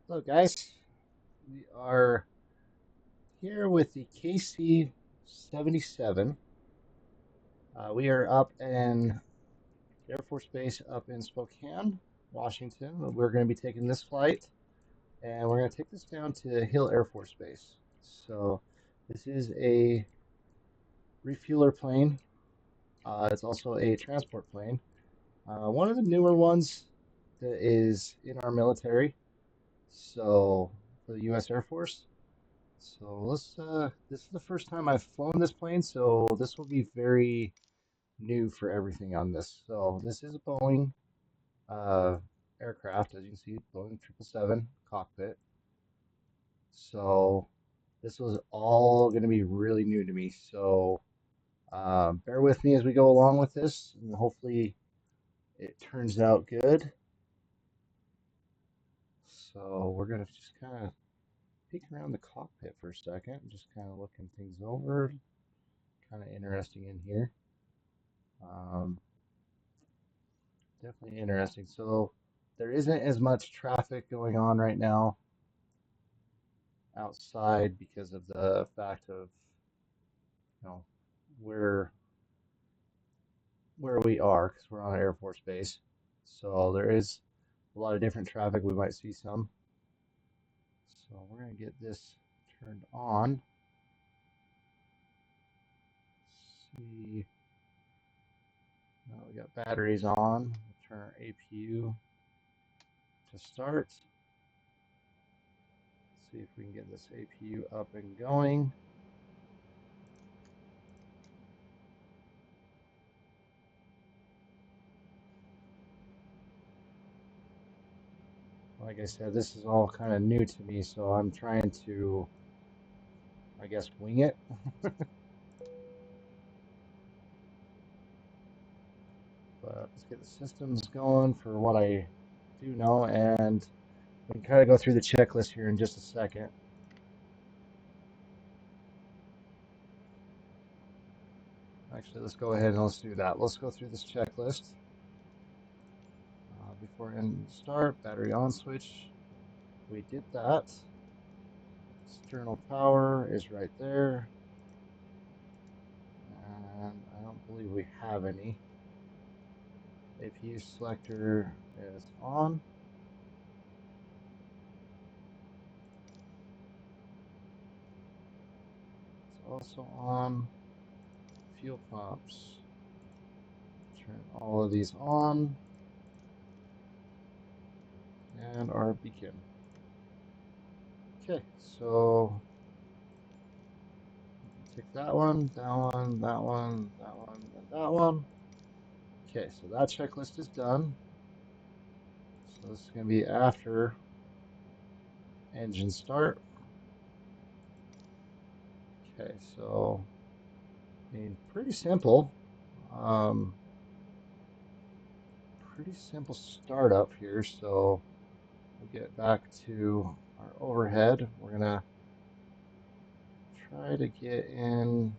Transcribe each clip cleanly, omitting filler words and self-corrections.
Hello, guys. We are here with the kc77. We are up in Air Force Base up in Spokane, Washington. We're going to be taking this flight, and we're going to take this down to Hill Air Force Base. So, this is a refueler plane. It's also a transport plane. One of the newer ones that is in our military. So, for the U.S. Air Force. So this is the first time I've flown this plane, so this will be very new for everything on this. So this is a Boeing uh, aircraft, as you can see, Boeing 777 cockpit. So this was all going to be really new to me. So bear with me as we go along with this, and hopefully it turns out good. So we're going to just kind of peek around the cockpit for a second, just kind of looking things over. Kind of interesting in here. Um, Definitely interesting. So there isn't as much traffic going on right now outside because of the fact of, you know, where where we are because we're on an Air Force base. So there is a lot of different traffic. We might see some. So we're gonna get this turned on. Let's see. We got batteries on. We'll turn our APU to start. See if we can get this APU up and going. Like I said, this is all kind of new to me, so I'm trying to, I guess, wing it. But let's get the systems going for what I do know, and we can kind of go through the checklist here in just a second. Actually, let's go ahead and let's do that. Let's go through this checklist. Before I start, battery on switch. We did that. External power is right there. And I don't believe we have any. APU selector is on. It's also on. Fuel pumps. Turn all of these on. And our beacon. Okay, so take that one, that one, that one, that one, and that one. Okay, so that checklist is done. So this is going to be after engine start. Okay, so I mean, pretty simple. Um, Pretty simple startup here. So we'll get back to our overhead. We're gonna try to get in.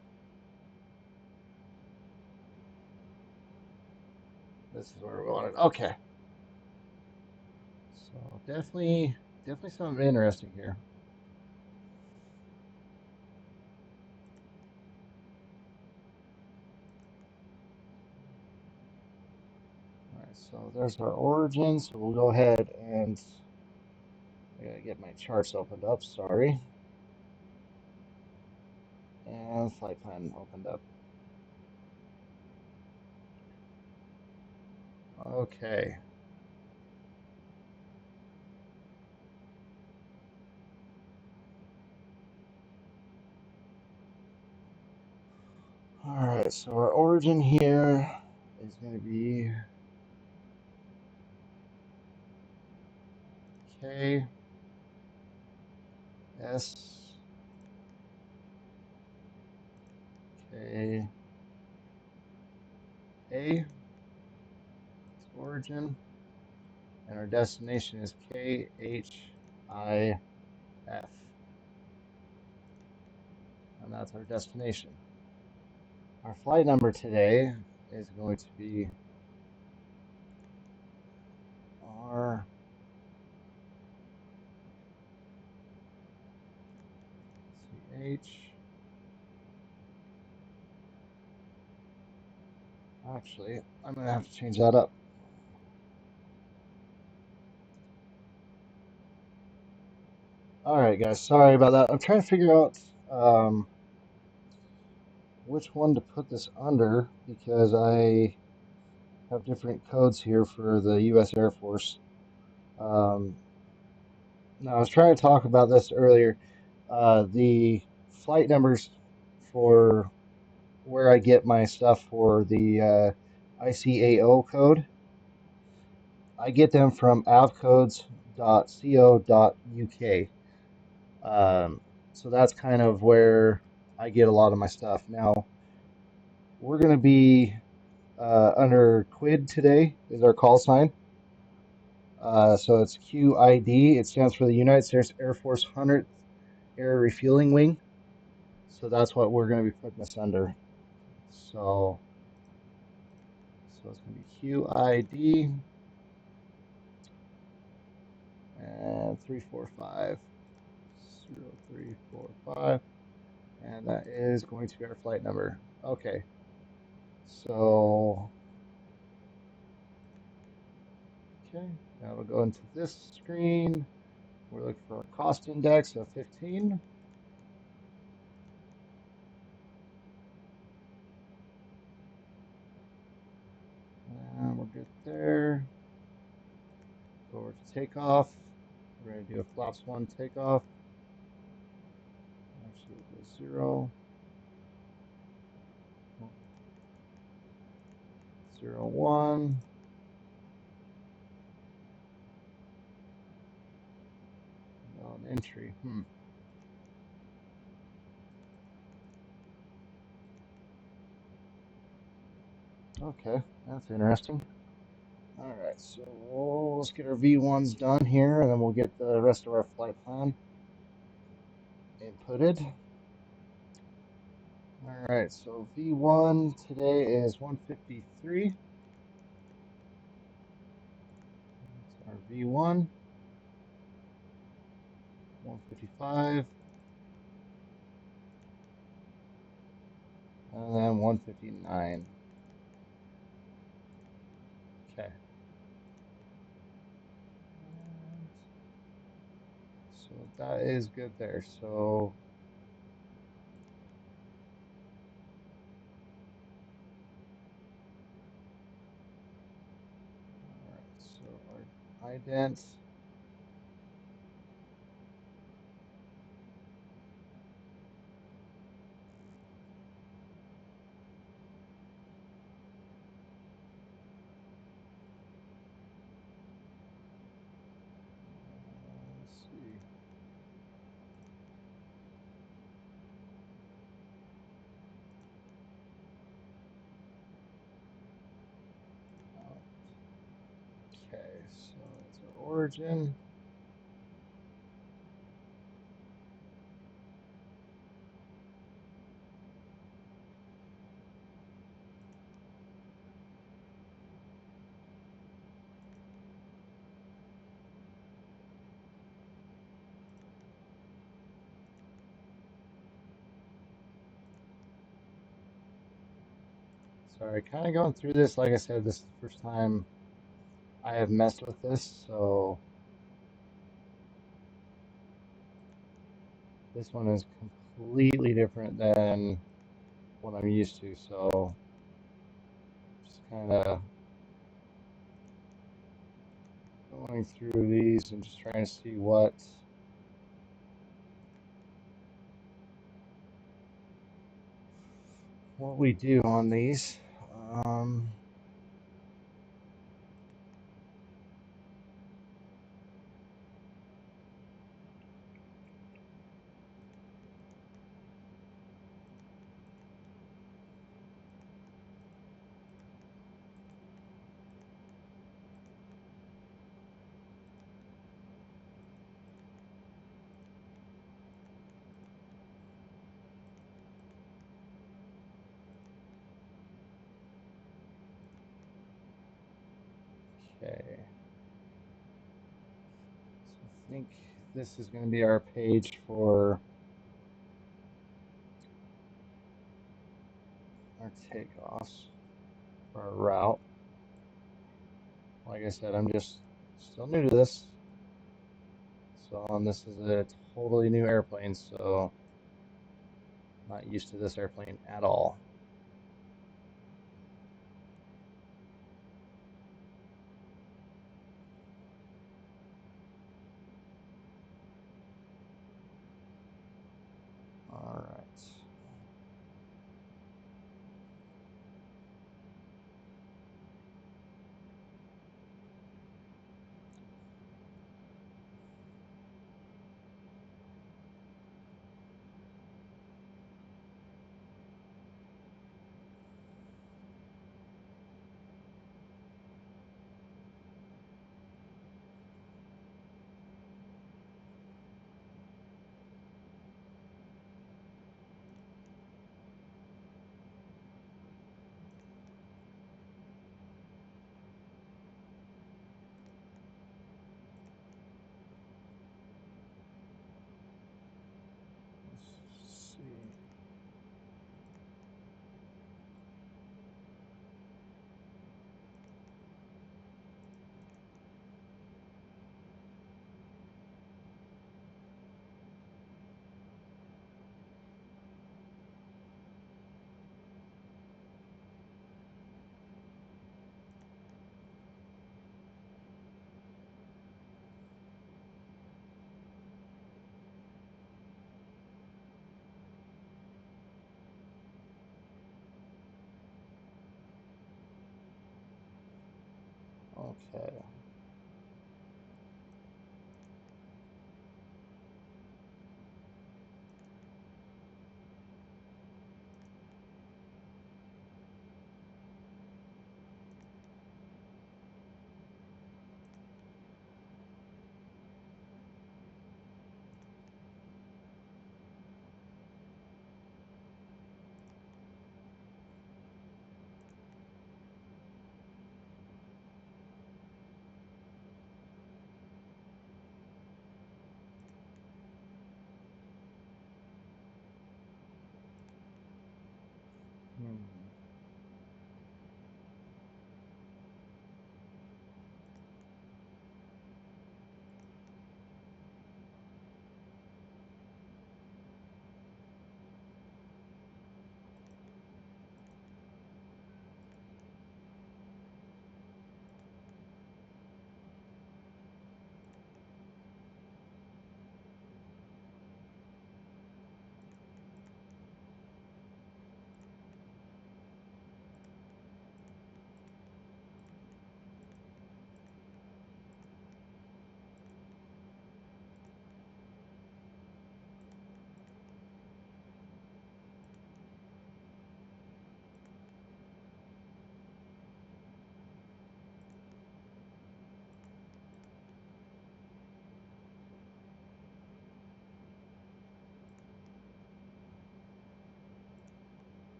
This is where we wanted. Okay. So definitely something interesting here. All right, so there's our origin. So we'll go ahead and I gotta get my charts opened up. Sorry. And flight plan opened up. Okay. All right. So our origin here is going to be K S K A. It's origin, and our destination is K H I F, and that's our destination. Our flight number today is going to be R H. Actually, I'm going to have to change that up. All right, guys, sorry about that. I'm trying to figure out which one to put this under because I have different codes here for the U.S. Air Force. Now, I was trying to talk about this earlier. The flight numbers for where I get my stuff for the ICAO code, I get them from avcodes.co.uk. So that's kind of where I get a lot of my stuff. Now, we're going to be under QUID today, is our call sign. So it's QID. It stands for the United States Air Force 100th Air Refueling Wing. So that's what we're going to be putting this under. So it's going to be QID and 3450345, and that is going to be our flight number. Okay, so now we'll go into this screen. We're looking for a cost index of 15. And we're good there. Go over to takeoff. We're going to do a flaps 1 takeoff. Actually, we'll go 0. 0, 1. Entry. Okay, that's interesting. All right, so let's get our V1s done here, and then we'll get the rest of our flight plan inputted. All right, so V1 today is 153. That's our V1. 155. And then 159. Okay. So that is good there. So all right, so our ident. Let's see. Okay, so that's our origin. Sorry, kind of going through this. Like I said, this is the first time I have messed with this, so this one is completely different than what I'm used to. So just kind of going through these and just trying to see what we do on these. Um, okay. So I think this is going to be our page for takeoffs or a route. Like I said, I'm just still new to this. So, this is a totally new airplane, so not used to this airplane at all. All right. Let's see. Okay. Hmm.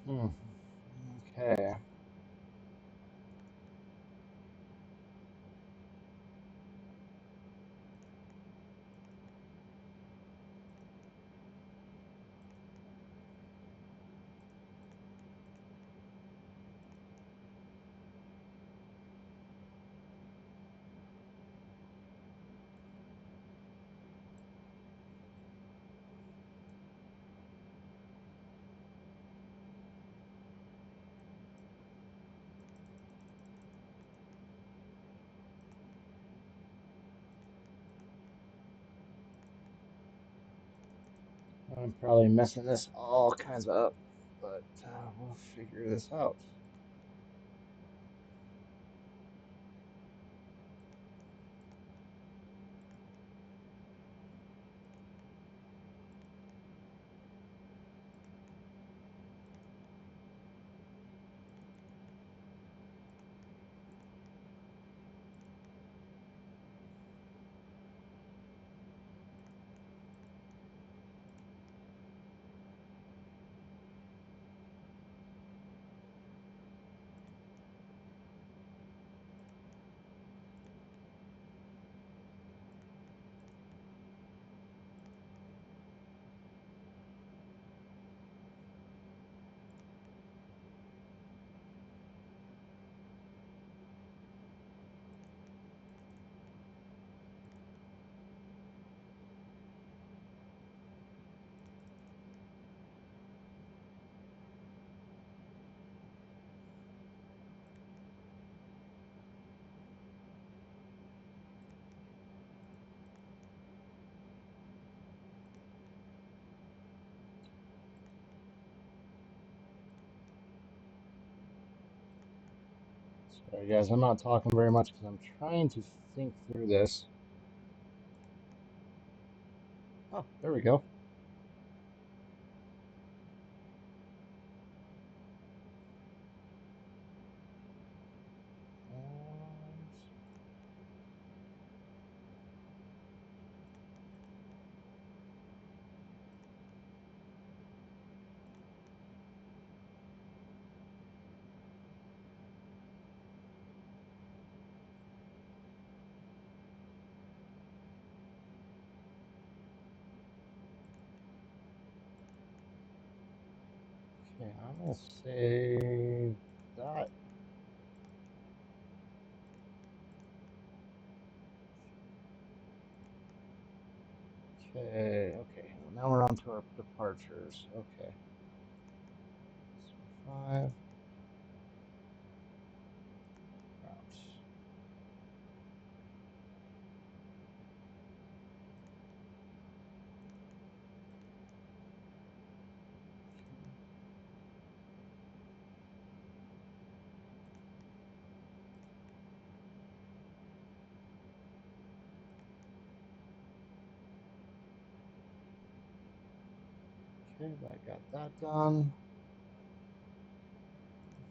Hmm. Okay. I'm probably messing this all kinds of up, but we'll figure this out. Sorry guys, I'm not talking very much because I'm trying to think through this. Oh, there we go. Okay, I'm gonna say that. Okay. Well, now we're on to our departures. Okay. So 5 routes. Okay, I got that done.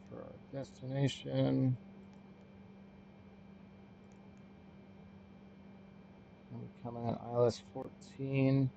For our destination. And we come in at ILS 14.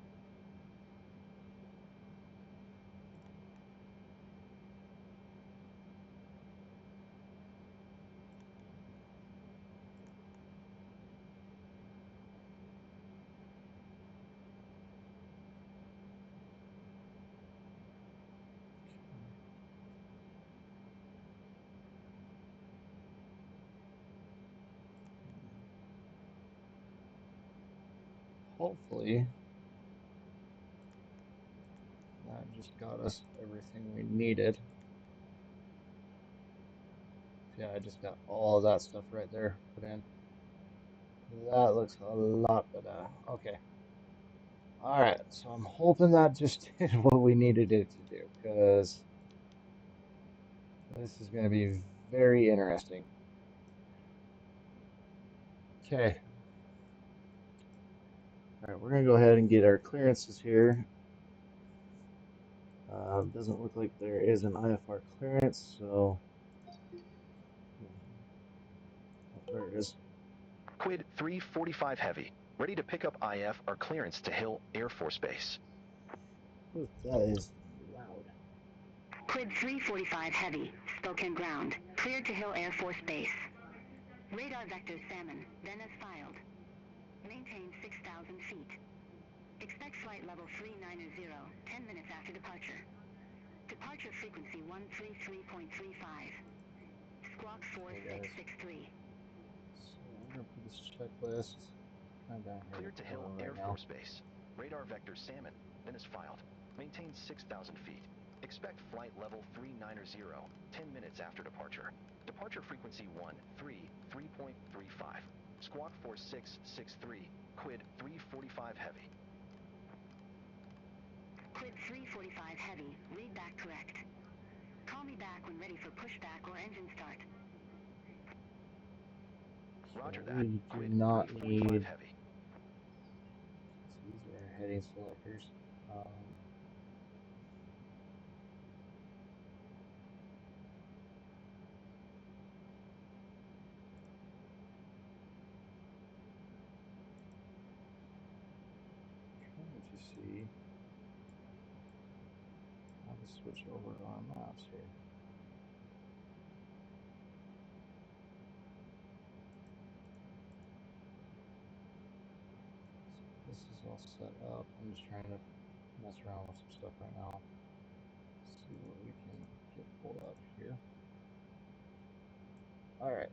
Hopefully, that just got us everything we needed. Yeah, I just got all of that stuff right there put in. That looks a lot better. Okay. All right, so I'm hoping that just did what we needed it to do, because this is going to be very interesting. Okay. All right, we're going to go ahead and get our clearances here. Doesn't look like there is an IFR clearance, so oh, there it is. Quid 345 Heavy, ready to pick up IF or clearance to Hill Air Force Base. Ooh, that is loud. Quid 345 Heavy, Spokane ground, cleared to Hill Air Force Base. Radar vector Salmon, then as filed. Maintain 6,000 feet. Expect flight level 390, 10 minutes after departure. Departure frequency 133.35. Squawk 4663. So I'm going to put this checklist kind of down here Cleared in to the Hill corner Air right now. Force Base. Radar vector Salmon, then as filed. Maintain 6,000 feet. Expect flight level 390, 10 minutes after departure. Departure frequency 133.35. Squawk 4663, Quid 345 Heavy. Quid 345 Heavy, read back correct. Call me back when ready for pushback or engine start. Roger So that. we do Quid not 345 need. Heavy. So these are our heading selectors. Trying to see how to switch over to our maps here. So this is all set up. I'm just trying to mess around with some stuff right now. See what we can get pulled up here. All right.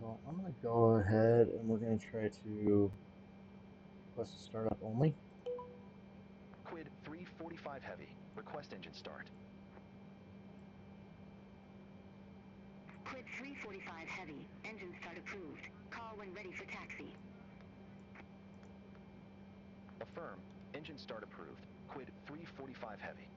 So I'm going to go ahead and we're going to try to request a startup only. Quid 345 Heavy. Request engine start. Quid 345 Heavy, engine start approved. Call when ready for taxi. Affirm. Engine start approved. Quid 345 Heavy.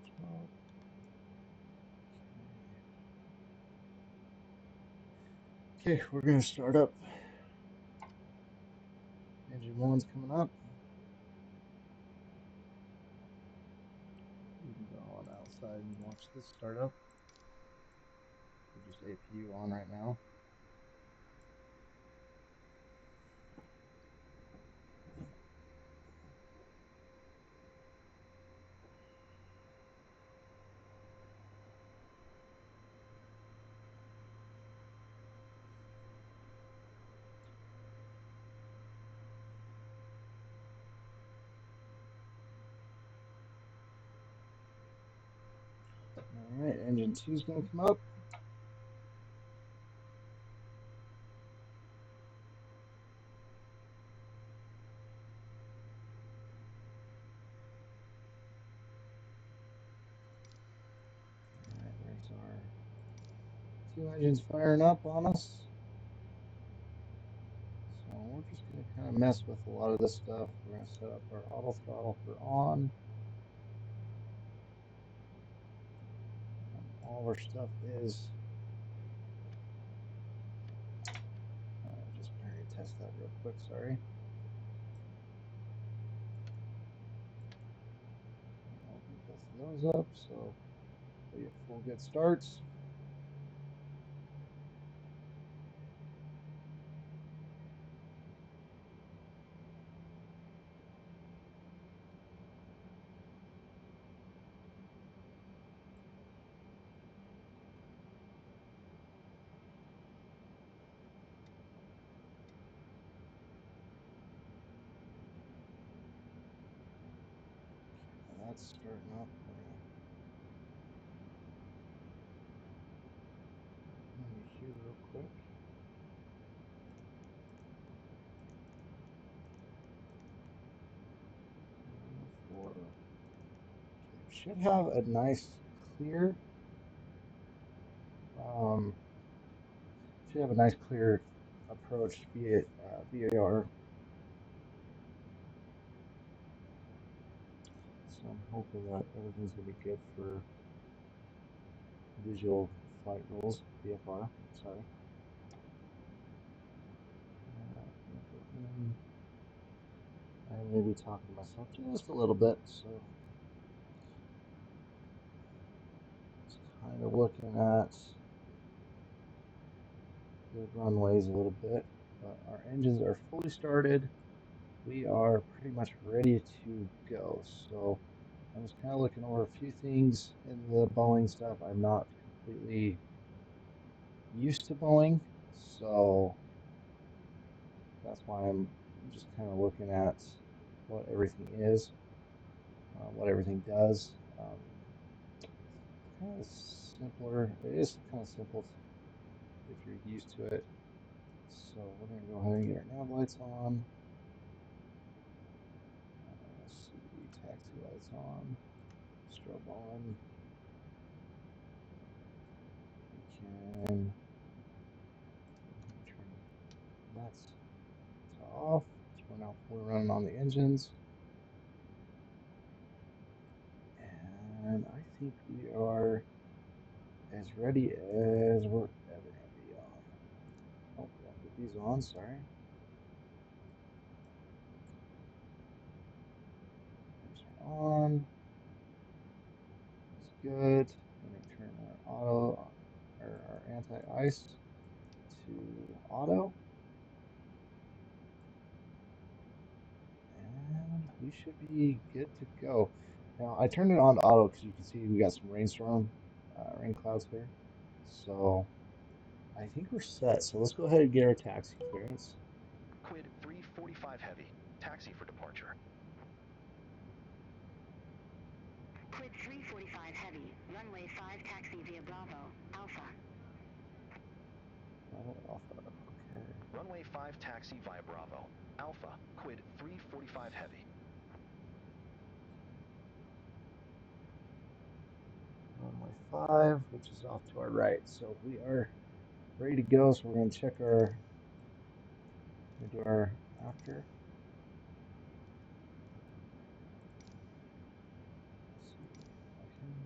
Launch mode. Okay, we're going to start up. Engine 1's coming up. You can go on outside and watch this start up. We're just APU on right now. Alright, engine 2's going to come up. Alright, there's our two engines firing up on us. So we're just going to kind of mess with a lot of this stuff. We're going to set up our auto throttle for on. All of our stuff is just going to test that real quick, sorry. Open both of those up so we get full good starts. That's starting up. Let me hear real quick. Okay, should have a nice clear. Should have a nice clear approach via VAR. So I'm hoping that everything's gonna be good for visual flight rules, VFR. Sorry. I may be talking to myself just a little bit, so just kind of looking at the runways a little bit. But our engines are fully started. We are pretty much ready to go. So I'm just kind of looking over a few things in the Boeing stuff. I'm not completely used to Boeing, so that's why I'm just kind of looking at what everything is, what everything does. Kind of simpler. It is kind of simple if you're used to it. So we're going to go ahead and get our nav lights on. Let's see, taxi lights on, strobe on. We can turn that's to off. So we're now fully running on the engines. And I think we are as ready as we're ever going to be on. Oh, gotta put these on, sorry. These are on. That's good. Let me turn our auto or our anti-ice to auto. And we should be good to go. Now, I turned it on to auto because you can see we got some rain clouds here. So I think we're set. So let's go ahead and get our taxi clearance. Quid 345 heavy. Taxi for departure. Quid 345 heavy. Runway 5 taxi via Bravo. Alpha. Bravo Alpha. Okay. Runway 5 taxi via Bravo. Alpha. Quid 345 heavy. Runway 5, which is off to our right. So we are ready to go. So we're going to check our, do our after. Let's see. Okay.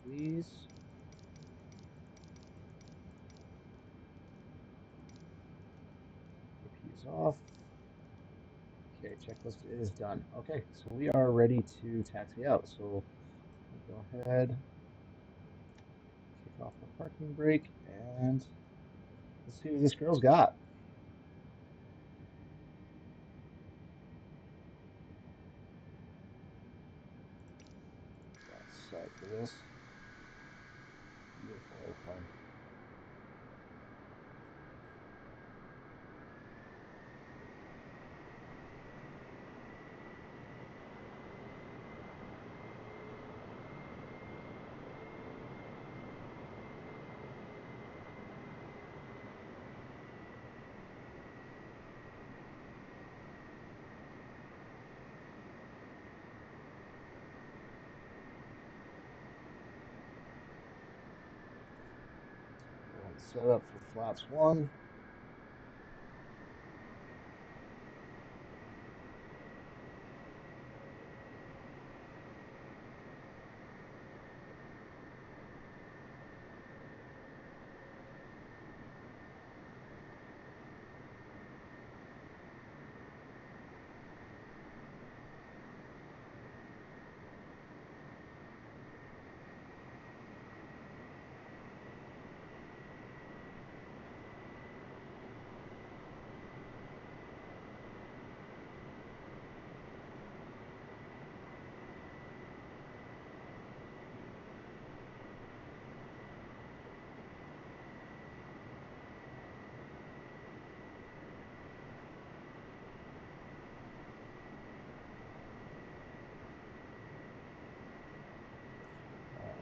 please. AP is off. Okay, checklist is done. Okay, so we are ready to taxi out. So we'll go ahead, kick off our parking brake, and let's see what this girl's got. Got sight for this. Beautiful airplane. Set up for flaps 1.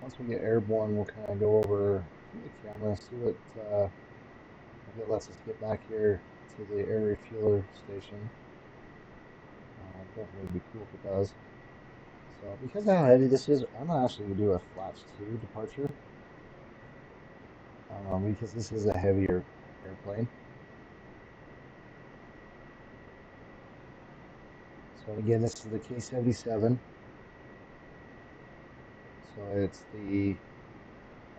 Once we get airborne, we'll kind of go over the camera, see what if it lets us get back here to the air refueler station. Definitely be cool if it does. So because of how heavy this is, I'm actually going to do a flaps 2 departure. Because this is a heavier airplane. So again, this is the kc77. So it's the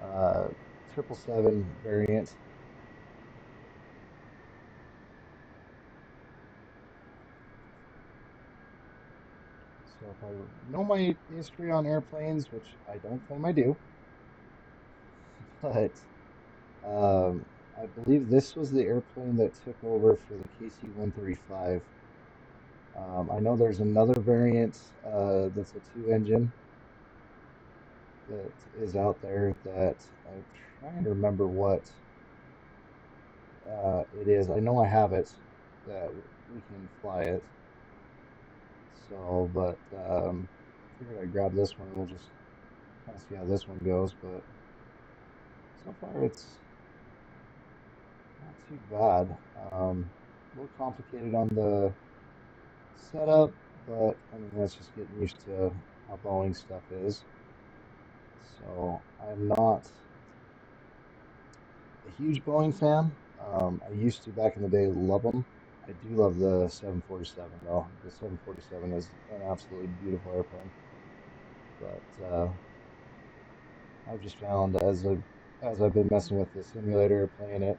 777 variant. So if I know my history on airplanes, which I don't claim I do, but I believe this was the airplane that took over for the kc135. I know there's another variant that's a 2-engine that is out there that I'm trying to remember what it is. I know I have it, that we can fly it. So, but I figured I'd grab this one and we'll just kind of see how this one goes. But so far it's not too bad. A little complicated on the setup, but I mean that's just getting used to how Boeing stuff is. So I'm not a huge Boeing fan. I used to back in the day love them. I do love the 747 though. The 747 is an absolutely beautiful airplane. But I've just found as I've been messing with the simulator, playing it,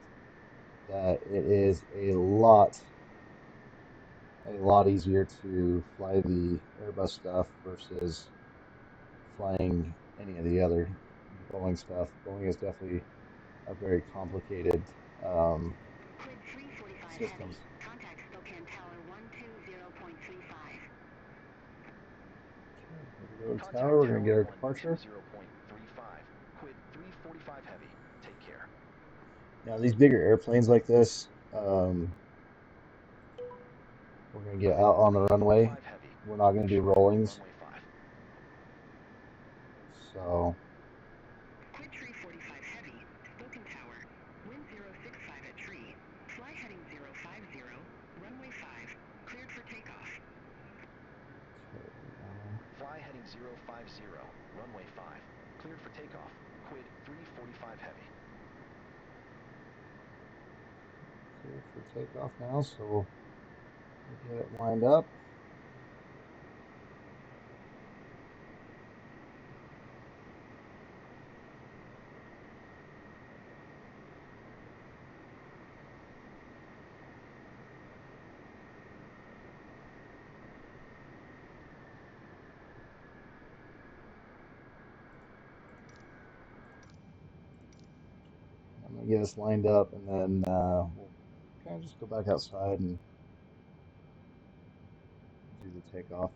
that it is a lot easier to fly the Airbus stuff versus flying any of the other Boeing stuff. Boeing is definitely a very complicated systems. Contact Spokane Tower 120.35. Okay, here we go, tower. We're going to get our departure. 120.35. Quid 345 heavy. Take care. Now these bigger airplanes like this, we're going to get out on the runway. We're not going to do rollings. So Quid 345 heavy, Spokane Tower, wind 065 at tree, fly heading 050, runway 5, cleared for takeoff. Fly heading 050, runway 5, cleared for takeoff. Quid 345 heavy. clear for takeoff now, so we'll get it lined up. get us lined up, and then we'll kind of just go back outside and do the takeoff.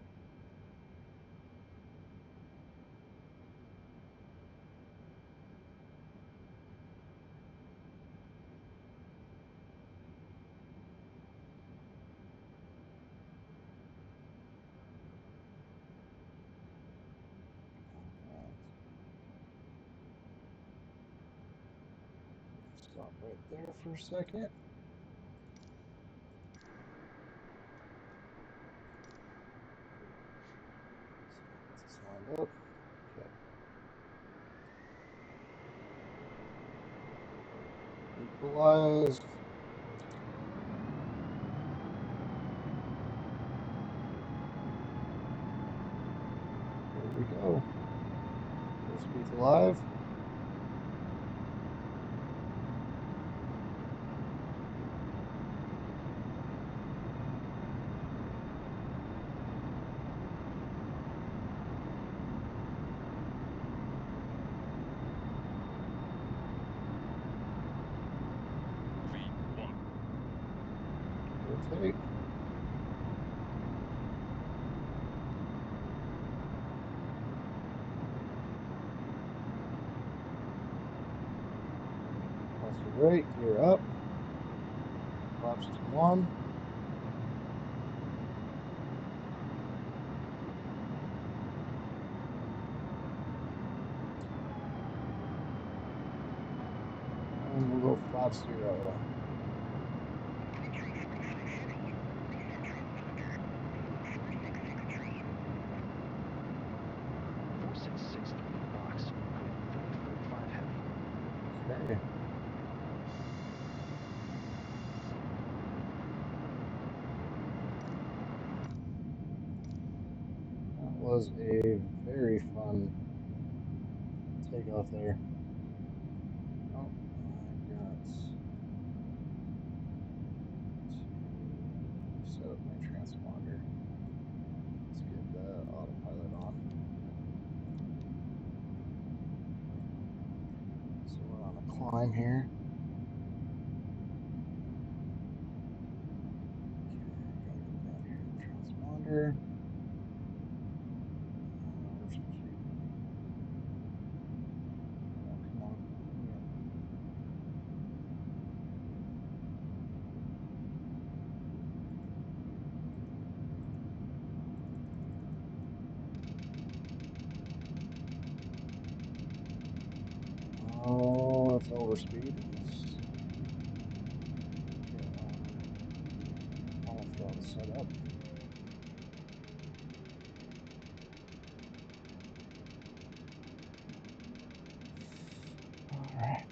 Stop right there for a second. Let's line up. Okay. Equalize. There we go. Full speed's alive. Rotate. Right, gear up. Flaps to 1. And we'll go flaps 0. Okay. That was a very fun takeoff there. Oh, I got to set up my transponder. Let's get the autopilot on. So we're on a climb here. Transponder. Oh, it's overspeed. I'll throw the setup. Alright.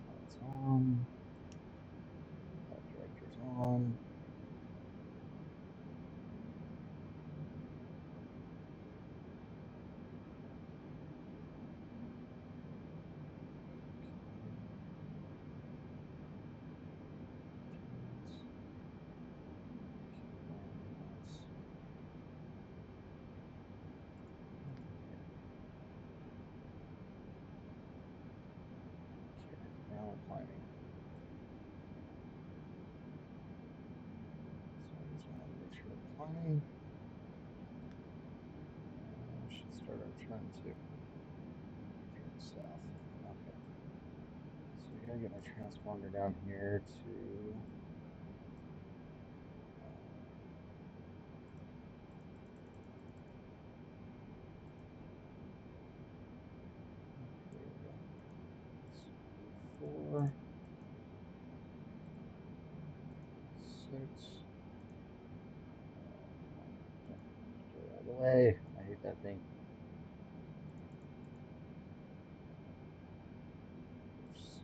Lights on. Light director's on. Now we're climbing. So I just want to make sure we're climbing. We should start our turn too. Turn south. Okay. So we gotta get my transponder down here to there we go. 4, 6. Get out of the way. I hate that thing.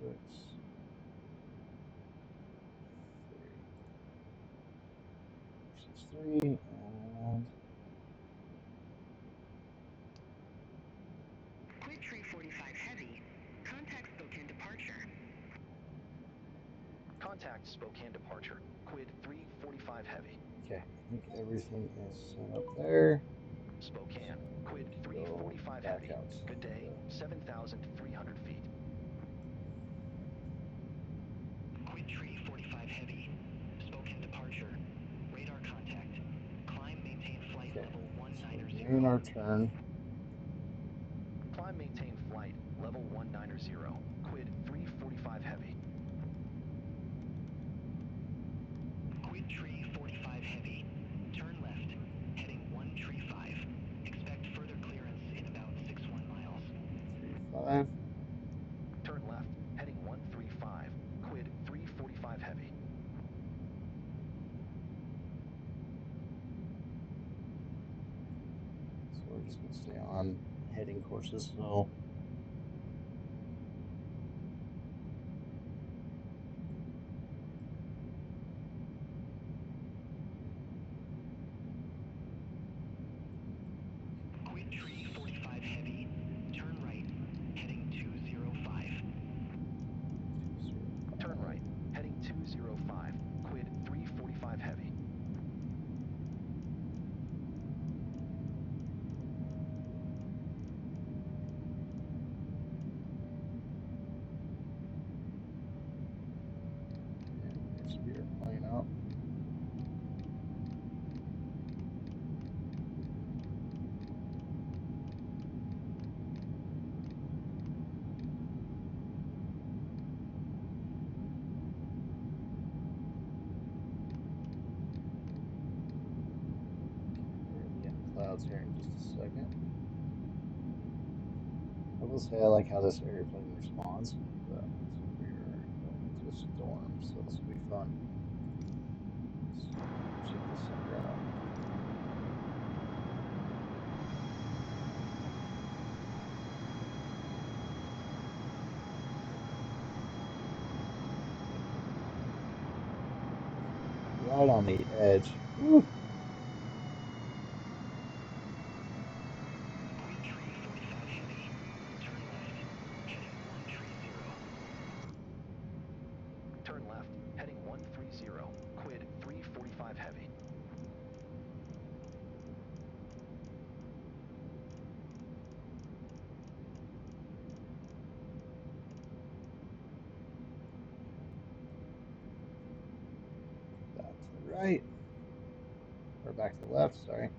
6, 3, 3, and Quid 345 heavy. Contact Spokane departure. Contact Spokane departure. Quid 345 heavy. Okay, I think everything is set up there. Spokane. Quid So we can go 345 back heavy. out. Good day. 7,300 feet. Quid 345 heavy. Spokane departure. Radar contact. Climb, maintain flight Okay, level so 190. we're doing our turn. Climb, maintain flight level 190. Quid 345 heavy. Quid 345 heavy. Turn left. Heading 135. Expect further clearance in about 61 miles. 135. Turn left. Heading 135. Quid 345 heavy. So we're just gonna stay on heading courses. So Quid 345 heavy. Turn right. Heading 205. Turn right. Heading 205. Quid 345 heavy. and speed our plane up. We're gonna be in clouds here in just a second. I will say I like how this airplane responds, but we're going into a storm, so this will be fun. So check this sucker out. Right on the edge. Woo. Quid 345 heavy. Turn left. Heading 130. Turn left. Heading 130. Quid 345 heavy. Back to the right. Or back to the left, sorry.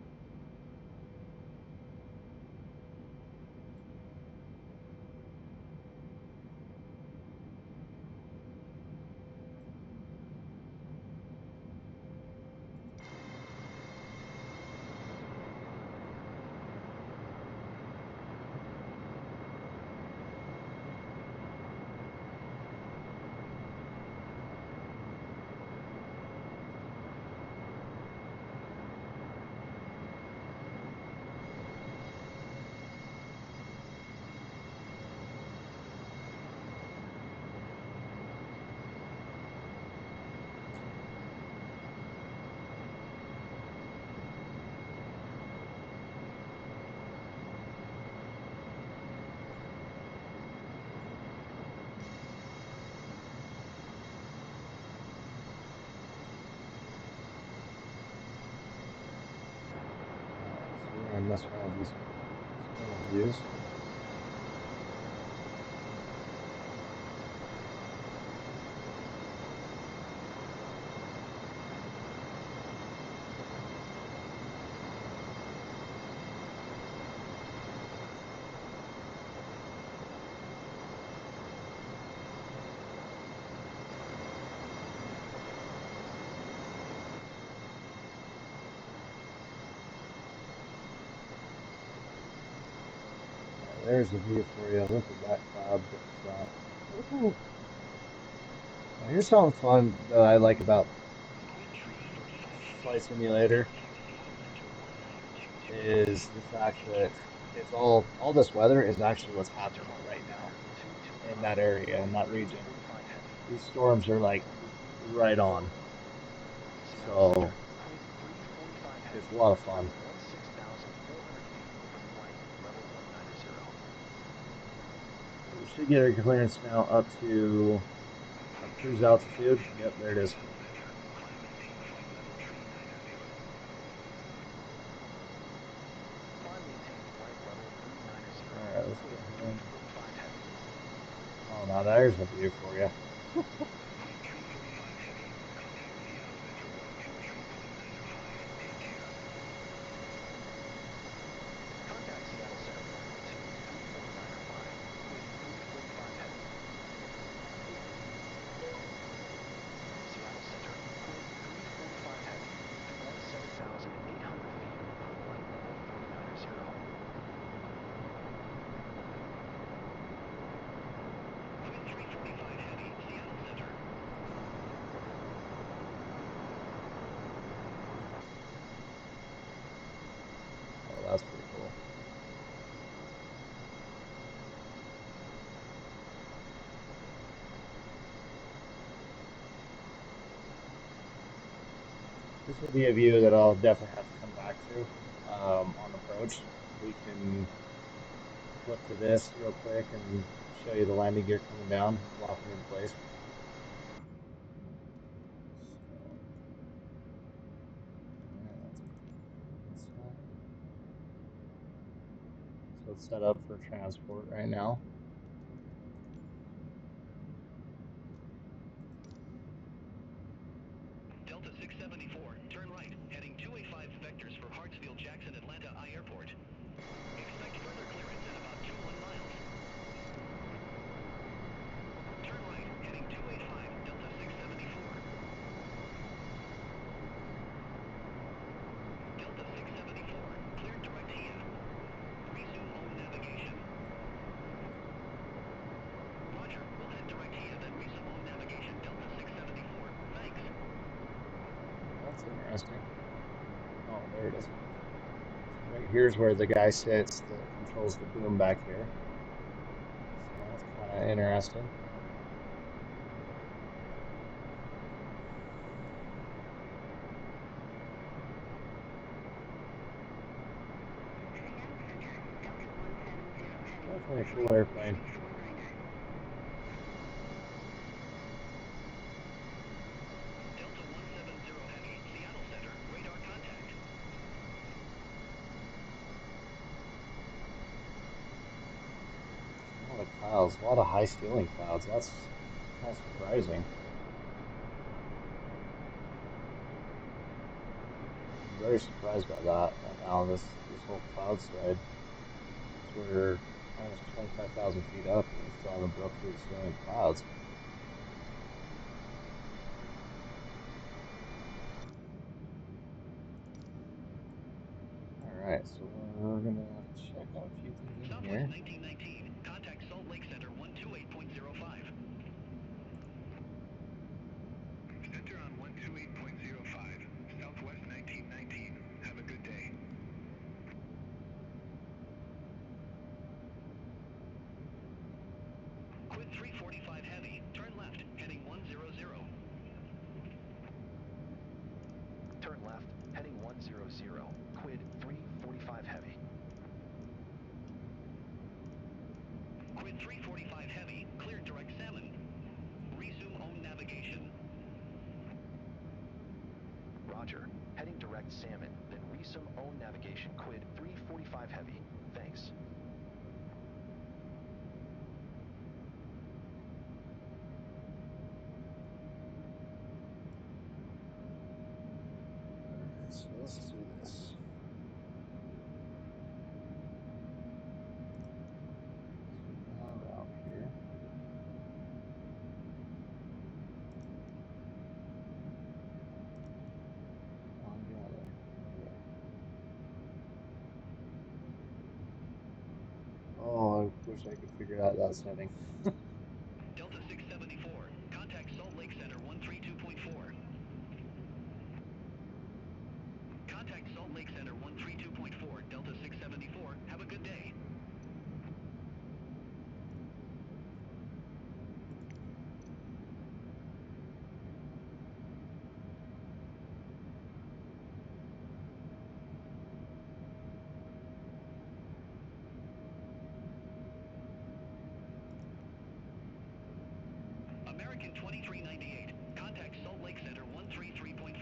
So we're gonna mess around with these views. There's the view for you. Look at that cloud at the front. Woohoo. Now, here's something fun that I like about Flight Simulator is the fact that it's all this weather is actually what's happening right now in that area, in that region. These storms are like right on. So it's a lot of fun. We should get our clearance now up to Cruise altitude. Yep, there it is. Alright, let's go ahead. Oh, now there's a view for you. Oh, that's pretty cool. This will be a view that I'll definitely have to come back to on approach. We can flip to this real quick and show you the landing gear coming down, locking in place. So it's set up for transport right now. Delta 674, turn right, heading 285 vectors for Hartsfield Jackson Atlanta I Airport. Expect further clearance at about 21 miles. Turn right, heading 285, Delta 674. Delta 674, cleared direct here. Resume own navigation. Roger, we'll head direct here, then resume own navigation, Delta 674. Thanks. That's interesting. Oh, there it is. Right here's where the guy sits that controls the boom back here. So that's kind of interesting. Definitely a cool airplane. Delta 170 Heavy, Seattle Center, radar contact. A lot of clouds, a lot of high ceiling clouds. That's kind of surprising. I'm very surprised by that right now, this whole cloud side. We're almost 25,000 feet up and we still haven't broke through the ceiling clouds. Alright, so we're going to check out a few things in here. Southwest 1919, contact Salt Lake Center 128.05. Center on 128.05, Southwest 1919. Have a good day. Quid 345 Heavy, turn left, heading 100. Turn left, heading 100, Quid 345 Heavy. Quid 345 Heavy, cleared direct Salmon. Resume own navigation. Roger, heading direct Salmon, then resume own navigation, Quid 345 Heavy. Thanks. So let's do this. Around here. Oh, I wish I could figure out that setting. Delta 674, contact Salt Lake Center 132.4. Contact Salt Lake Center 132.4, Delta 674. Have a good day. American 2398. Contact Salt Lake Center 133.4.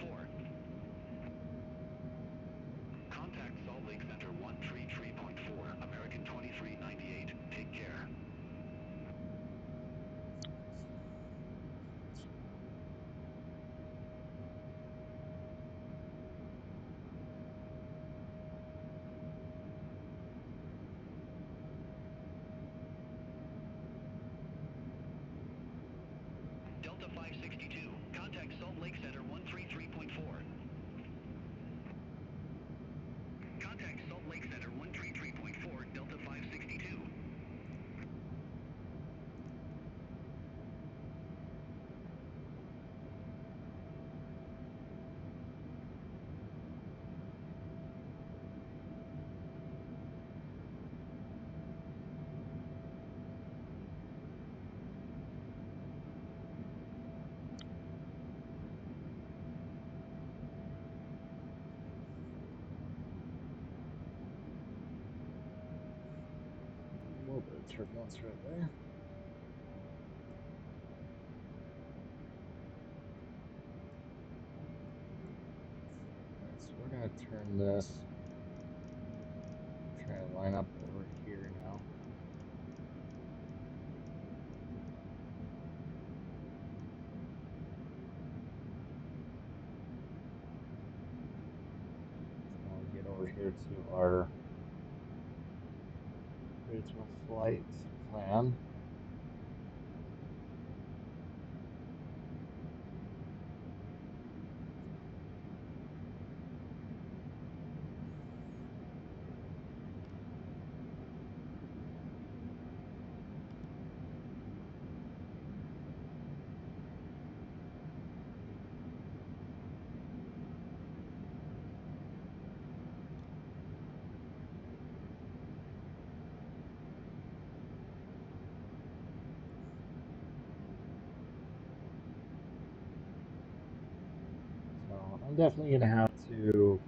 Contact Salt Lake Center 133.4. American 2398. Take care. Delta 562. Contact Salt Lake Center 133.4. Contact Salt Lake Center 133.4, Delta 562. A little bit of turbulence right there. Alright, so we're going to turn this, try to line up over here now. So I'll get over here to our original flight plan. So I'm definitely going to have to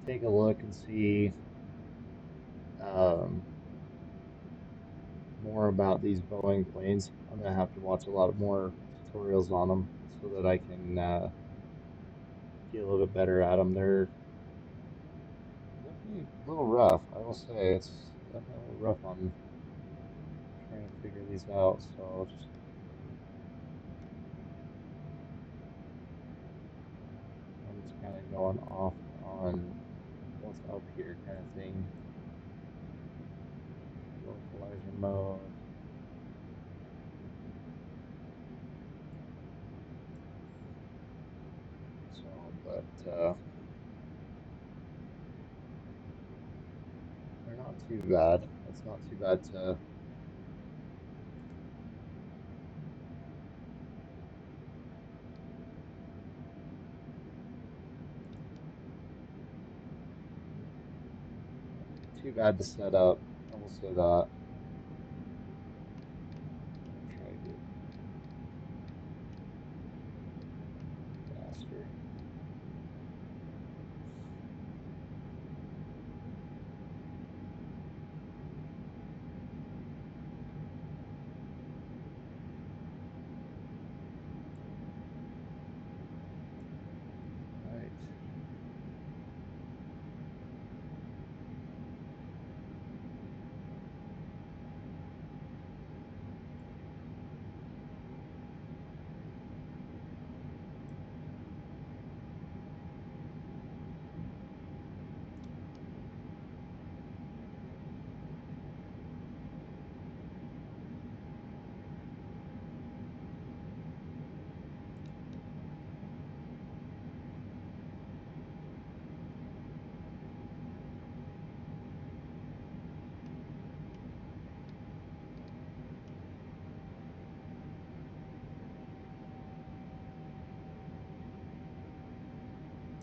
take a look and see more about these Boeing planes. I'm going to have to watch a lot more tutorials on them so that I can get a little bit better at them. They're definitely a little rough, I will say. It's definitely a little rough on trying to figure these out. So just I'm just kind of going off on what's up here kind of thing. Localizer mode. So, but they're not too bad. It's not too bad to set up. I will say that. Try to get faster. Right.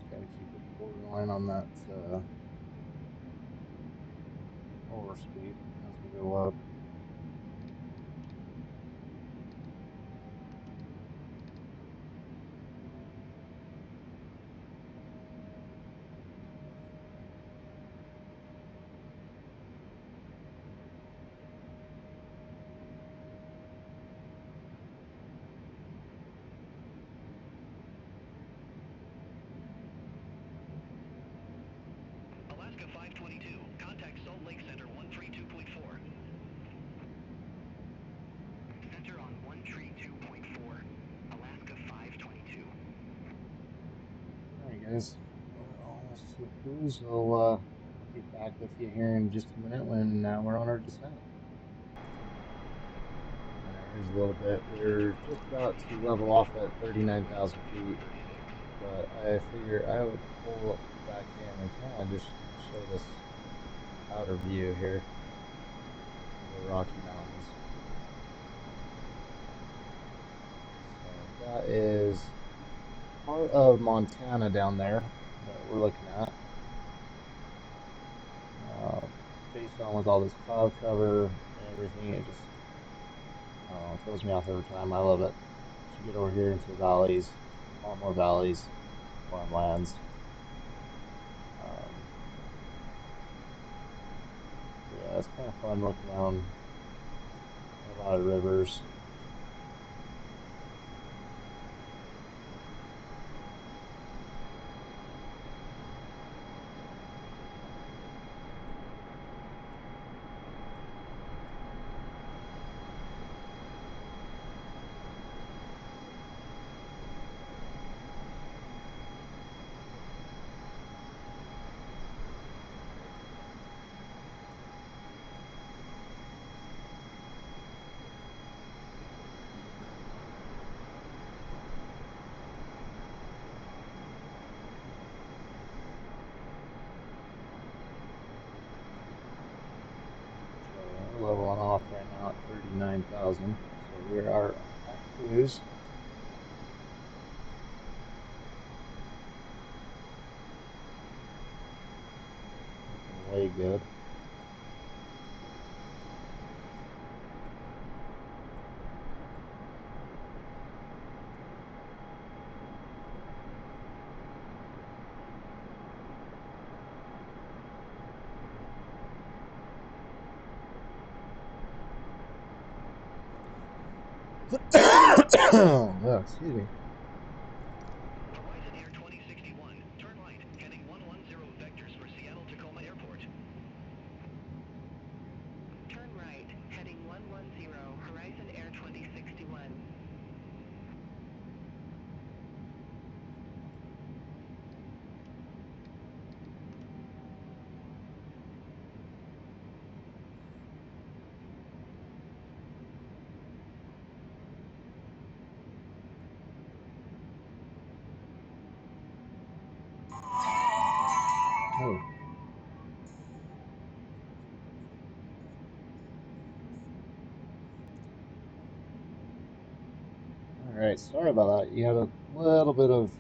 Gotta keep it borderline on that overspeed as we go up. So crews, I'll get back with you here in just a minute when we're on our descent. Here's a little bit. We're just about to level off at 39,000 feet, but I figure I would pull back in and kind of just show this outer view here of the Rocky Mountains. So that is part of Montana down there that we're looking at. Based on with all this cloud cover and everything, it just throws me off every time. I love it. As you get over here into the valleys, a lot more valleys, farmlands. Yeah, it's kind of fun looking around a lot of rivers. Leveling off right now at 39,000. So we are at cruise. Looking way good. Oh, excuse me. Horizon Air 2061, turn right, heading 110 vectors for Seattle Tacoma Airport. Turn right, heading 110, Horizon Air 2061. Oh. Alright, sorry about that. You had a little bit of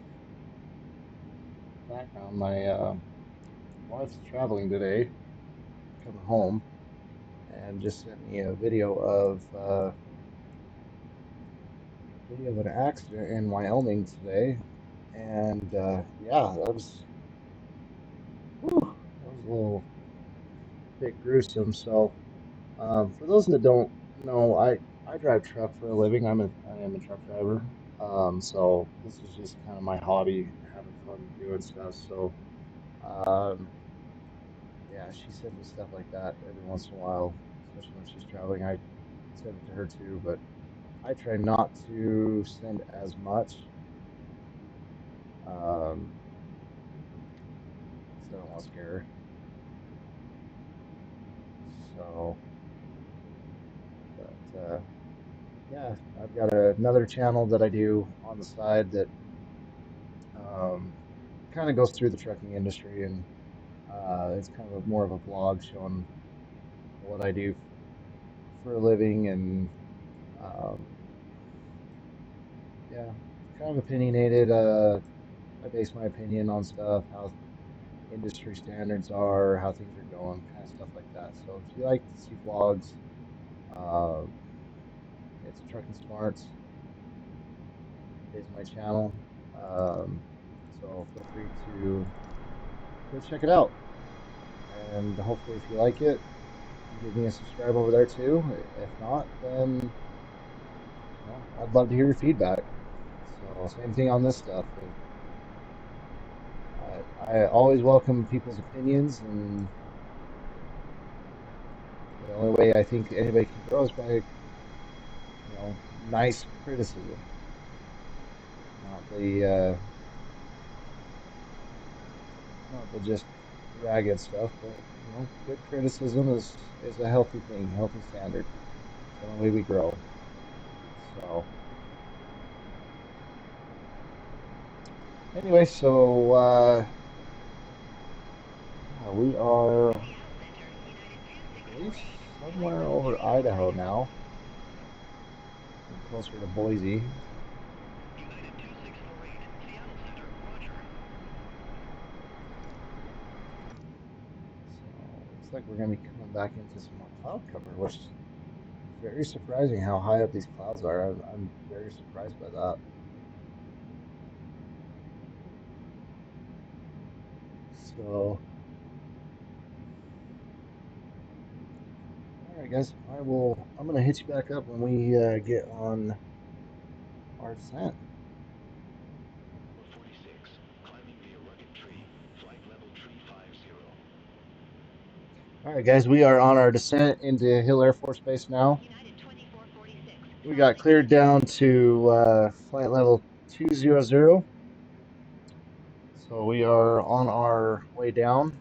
background. My wife's traveling today, coming home, and just sent me a video of an accident in Wyoming today. And yeah, whew, that was a little bit gruesome. So for those that don't know, I drive truck for a living. I am a truck driver. So this is just kind of my hobby, having fun doing stuff. So yeah, she sends me stuff like that every once in a while, especially when she's traveling. I send it to her too, but I try not to send as much. Um, so I don't want to scare her. So, but yeah, I've got another channel that I do on the side that um, kind of goes through the trucking industry, and it's kind of more of a vlog showing what I do for a living, and um, yeah, kind of opinionated. I base my opinion on stuff, how industry standards are, how things are going, kind of stuff like that. So if you like to see vlogs, um, it's Trucking Smarts is my channel. So feel free to go check it out. And hopefully, if you like it, give me a subscribe over there too. If not, then I'd love to hear your feedback. So same thing on this stuff. I always welcome people's opinions, and the only way I think anybody can grow is by nice criticism, not the not the just ragged stuff, but good criticism is a healthy thing, healthy standard. It's the only way we grow. So anyway, so we are, I believe, somewhere over Idaho now, and closer to Boise. So looks like we're going to be coming back into some more cloud cover, which is very surprising how high up these clouds are. I'm very surprised by that. So, all right, guys, I'm gonna hit you back up when we get on our descent. 46, climbing via rugged tree, flight level tree 50. All right, guys, we are on our descent into Hill Air Force Base now. We got cleared down to flight level 200. So we are on our way down.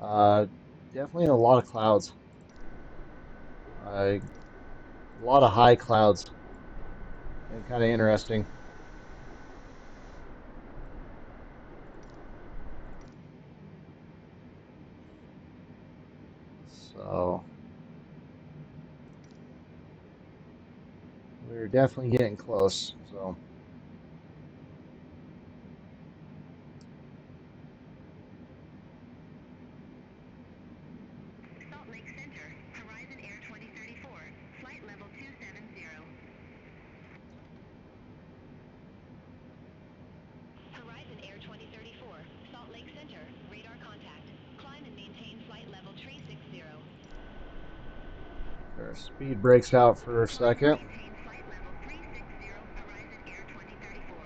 Definitely a lot of clouds. A lot of high clouds, and kind of interesting. So we're definitely getting close. So Salt Lake Center, Horizon Air 2034, flight level 270. Horizon Air 2034, Salt Lake Center, radar contact. Climb and maintain flight level 360. our speed breaks out for a second. Maintain flight level 360, Horizon Air 2034.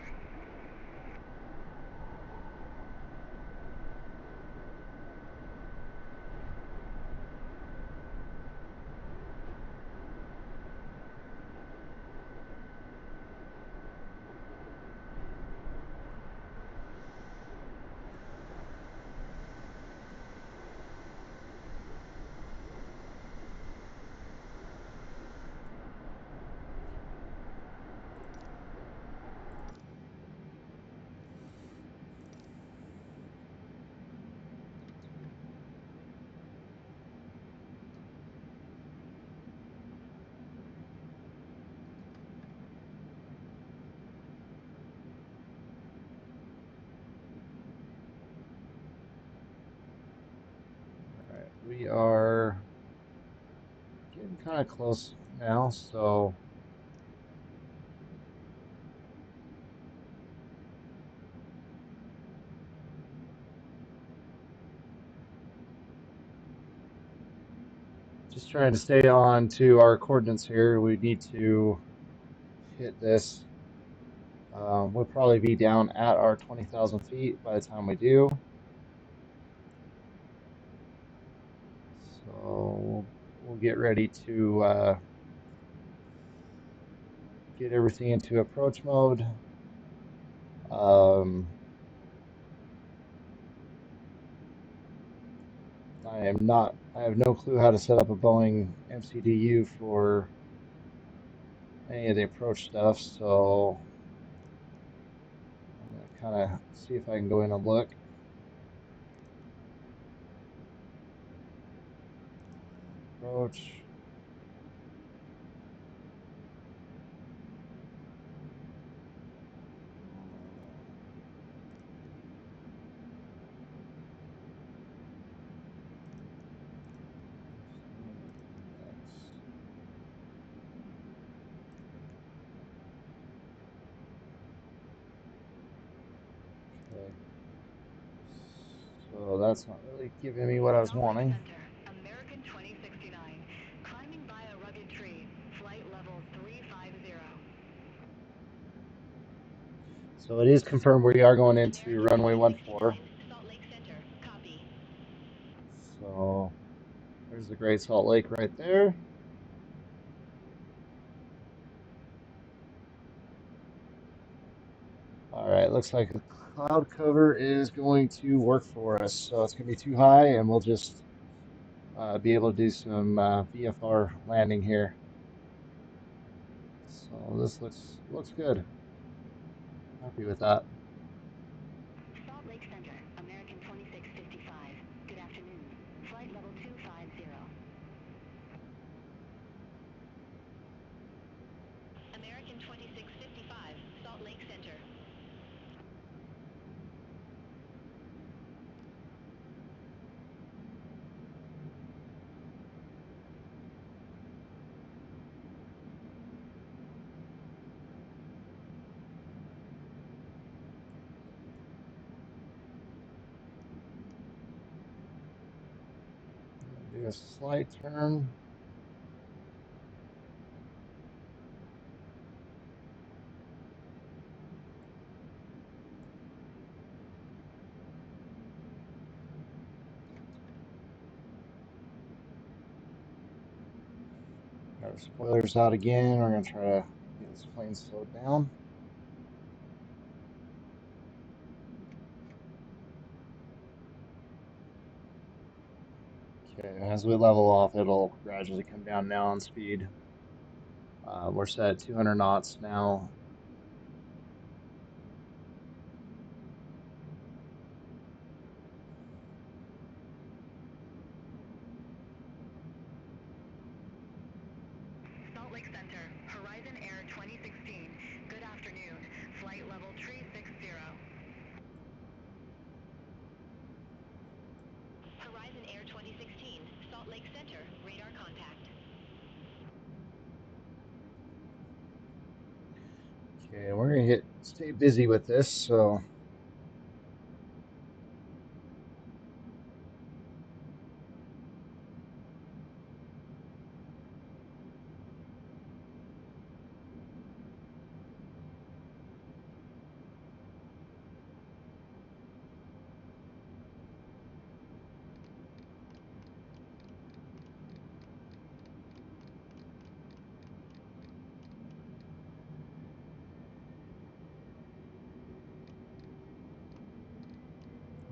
All right, we are getting kind of close now, so just trying to stay on to our coordinates here. We need to hit this. We'll probably be down at our 20,000 feet by the time we do. So we'll get ready to get everything into approach mode. Um, I have no clue how to set up a Boeing MCDU for any of the approach stuff, so I'm gonna kind of see if I can go in and look. Approach. Okay. So that's not really giving me what I was wanting. American 2069, climbing by a rugged tree, flight level 350. So it is confirmed we are going into runway 14. Salt Lake Center, copy. So there's the Great Salt Lake right there. All right, looks like the cloud cover is going to work for us. So it's going to be too high, and we'll just be able to do some VFR landing here. So this looks good. Happy with that. Salt Lake Center, American 2655. Good afternoon. Flight level 250. American 2655, Salt Lake Center. Do a slight turn. Got our spoilers out again. We're going to try to get this plane slowed down. Okay, as we level off, it'll gradually come down now on speed. We're set at 200 knots now. Salt Lake Center, Horizon Air 2016. Good afternoon. Flight level 360. Horizon Air 2016, Salt Lake Center, radar contact. Okay, we're going to stay busy with this, so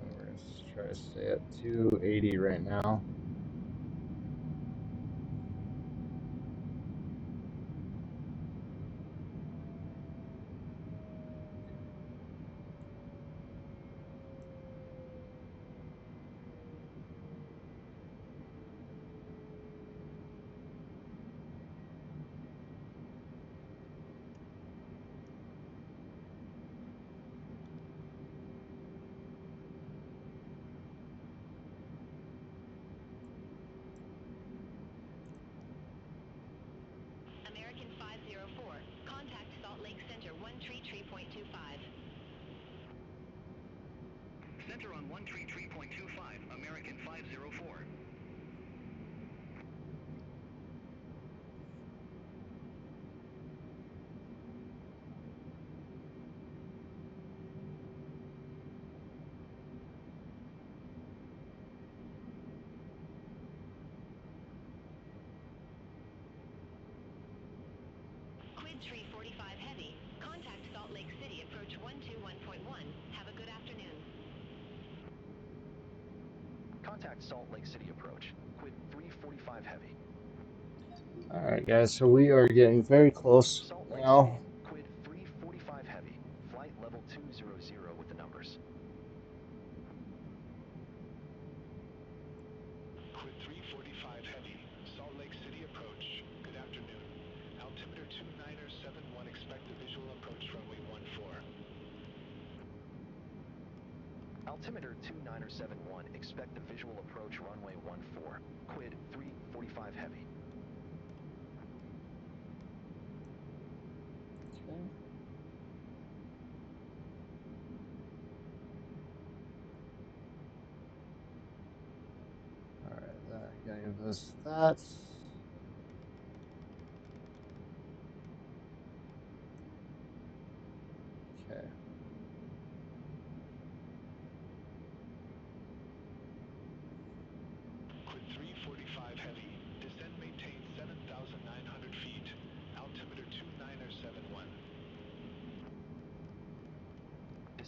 we're going to try to stay at 280 right now. American 504, contact Salt Lake Center 133.25. Center on 133.25, American 504. Quid 345 Heavy, contact Salt Lake City approach 121.1. Have a good afternoon. Contact Salt Lake City approach. Quid 345 heavy. All right, guys, so we are getting very close Salt Lake now. City. Quid 345 heavy. Flight level 200 with the numbers. Quid 345 Heavy, Salt Lake City approach. Good afternoon. Altimeter 2971, expect a visual approach runway 14. Altimeter 2971, expect the visual approach runway 14. Quid 345 heavy. Okay. All right, that gave us that. Okay. Quid 345 Heavy, descend maintain 7,900 feet. Altimeter 2971.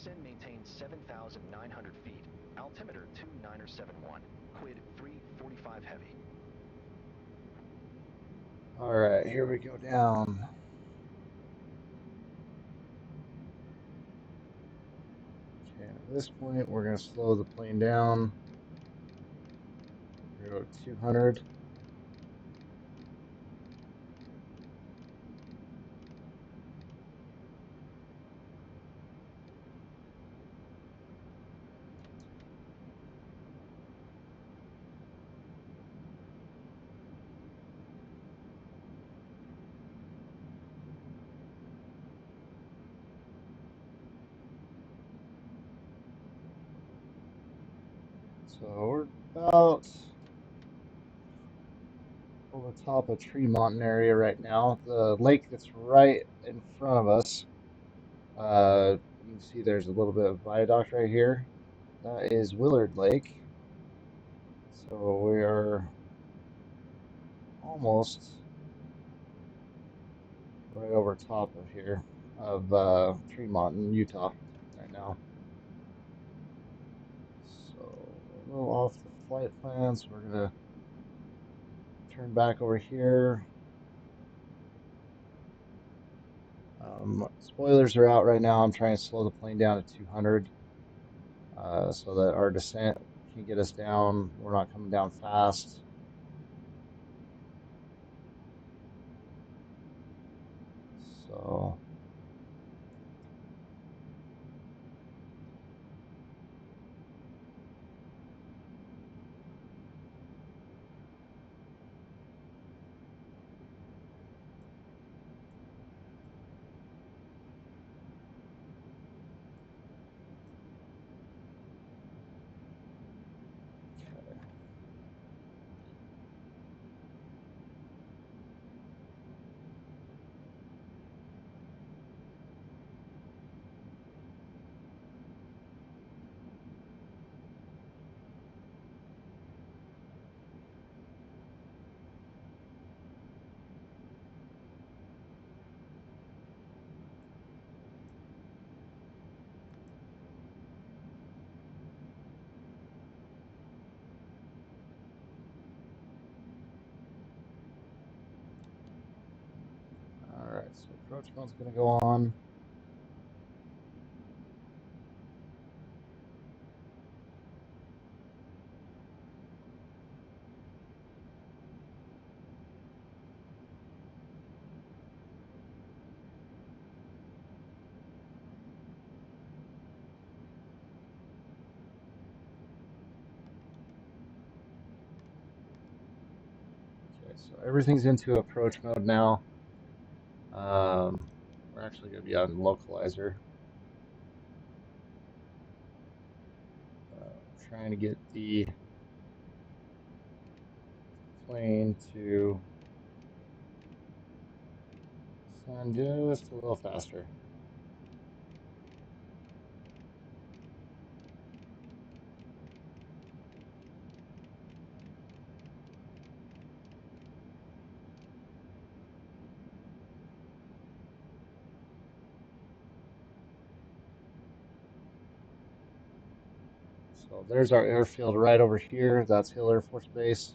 Descend maintain 7,900 feet. Altimeter 2971. Quid 345 heavy. All right, here we go down. Okay, at this point, we're going to slow the plane down. We're going to go to 200. So we're about over top of Tremont area right now. The lake that's right in front of us, you can see there's a little bit of viaduct right here. That is Willard Lake. So we are almost right over top of here of Tremont in Utah right now. So a little off the flight plans. We're gonna turn back over here. Spoilers are out right now. I'm trying to slow the plane down to 200 so that our descent can get us down. We're not coming down fast. So all right, so approach mode's gonna go on. Okay, so everything's into approach mode now. We're actually gonna be on localizer. Trying to get the plane to sound just a little faster. So there's our airfield right over here. That's Hill Air Force Base.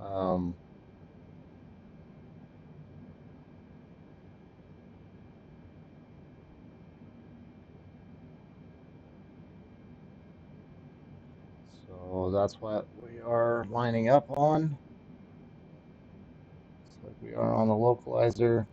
Um, so that's what we are lining up on. Looks like we are on the localizer.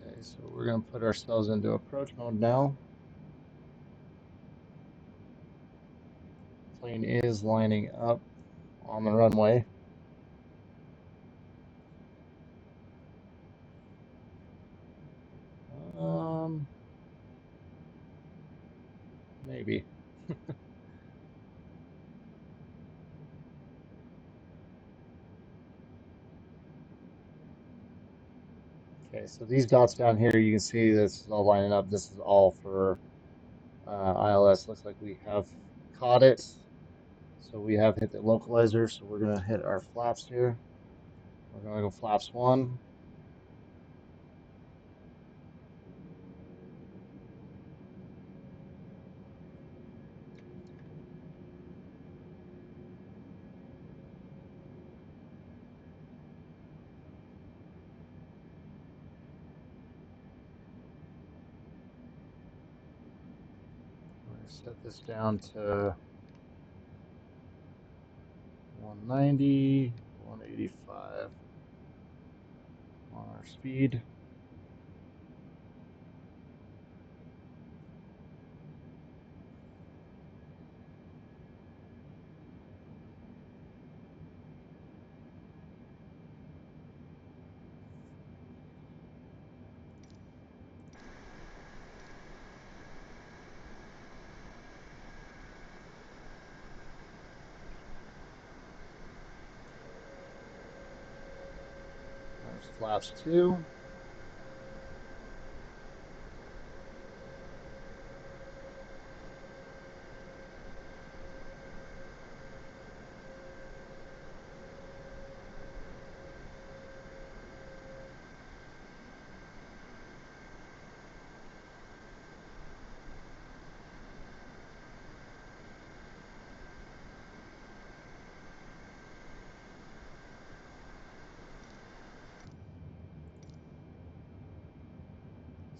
Okay, so we're going to put ourselves into approach mode now. Plane is lining up on the runway. Maybe. Okay, so these dots down here, you can see this is all lining up. This is all for ILS. Looks like we have caught it. So we have hit the localizer. So we're going to hit our flaps here. We're going to go flaps 1. We're going to set this down to 190, 185 on our speed. There's flaps 2.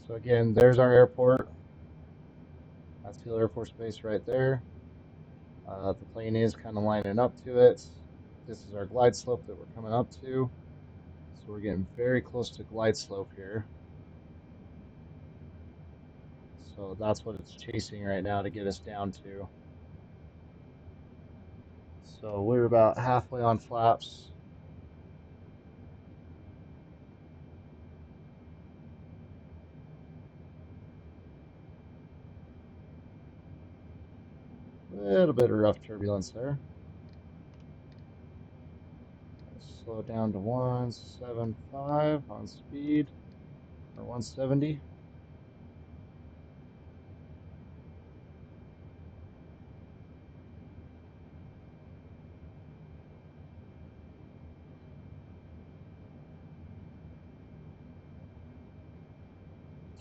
So again, there's our airport. That's Hill Air Force Base right there. The plane is kind of lining up to it. This is our glide slope that we're coming up to. So we're getting very close to glide slope here. So that's what it's chasing right now to get us down to. So we're about halfway on flaps. A little bit of rough turbulence there. Slow down to 175 on speed, or 170.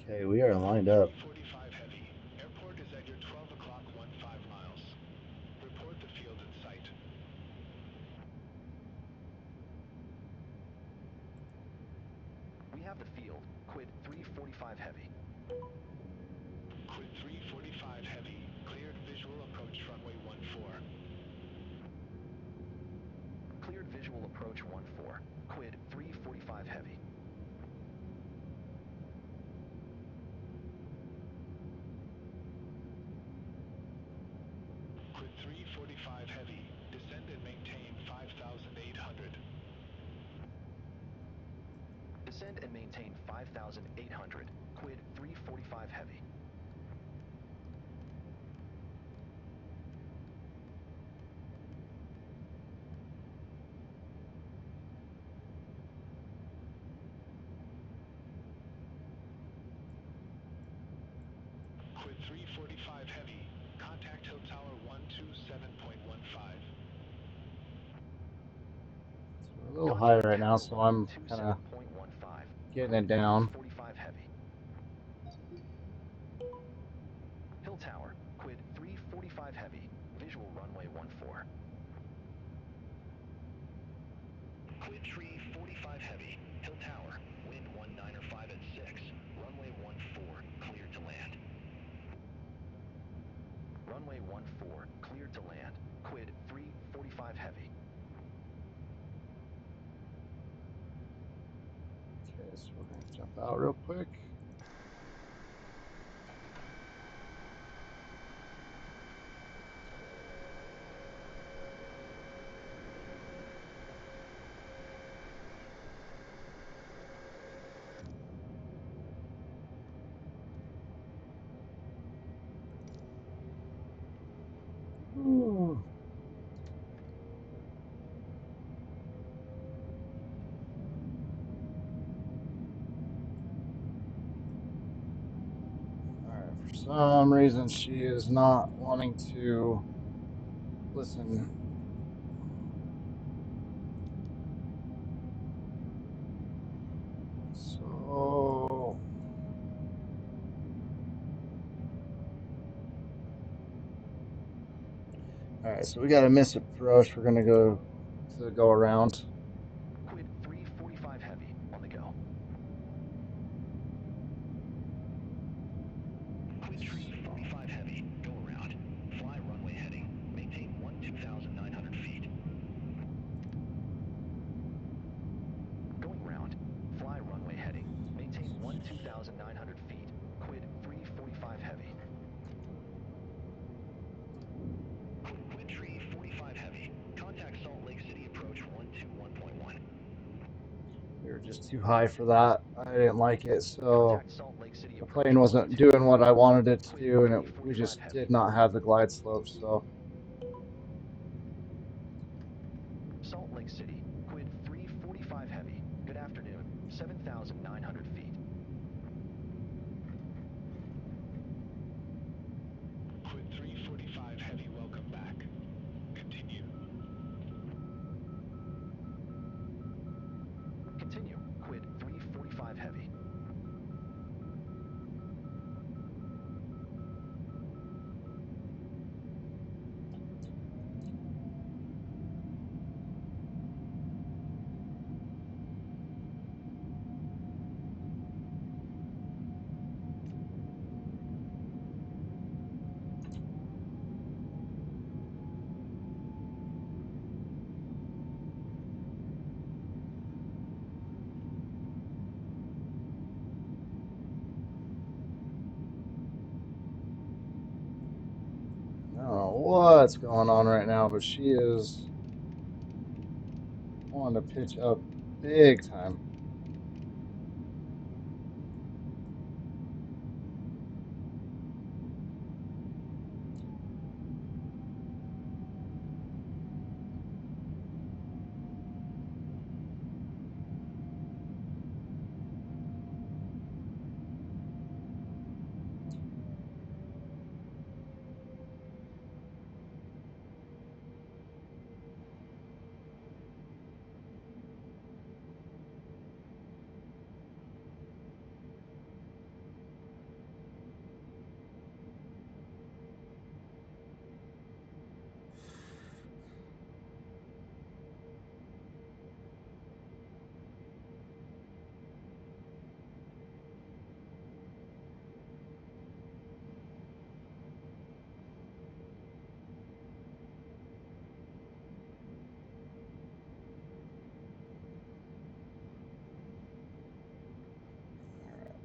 Okay, we are lined up. 45 heavy. Airport is at your 12 o'clock 15 miles. Report the field in sight. We have the field. Quid 345 heavy. Quid 345 heavy. Cleared visual approach runway 14. Cleared visual approach 14. Quid 345 heavy. Quid 345 heavy. Descend and maintain 5,800. Descend and maintain 5,800. Quid 345 heavy. Quid 345 heavy. Contact Hill Tower 127.15. So we're a little higher right now, so I'm kind of 127.15. getting Quid it down. 345 heavy. Hill Tower. Quid 345 heavy. Visual runway 14. Quid 345 heavy. Hill Tower. Wind 195 at 6. Runway 14. Cleared to land. Runway 14. Cleared to land. Quid 345 heavy. Okay, so we're going to jump out real quick. Ooh. some reason she is not wanting to listen. So alright, so we got a miss approach. We're gonna go around. Quid 345 heavy on the go. Quid 345 heavy, go around. Fly runway heading. Maintain 2,900 feet. Going round. Fly runway heading. Maintain 2,900 feet. Quid 345 heavy. Quid 345 heavy. Contact Salt Lake City approach 121.1. We were just too high for that. I didn't like it, so Contact Salt Lake City the approach plane wasn't 121. doing what I wanted it to Quid do, and we 345 just heavy. did not have the glide slope. So Salt Lake City, Quid 345 heavy. Good afternoon, 7,900 feet. Quid 345 heavy, welcome back. Continue. Continue, Quid 345 heavy. I don't know what's going on right now, but she is wanting to pitch up big time.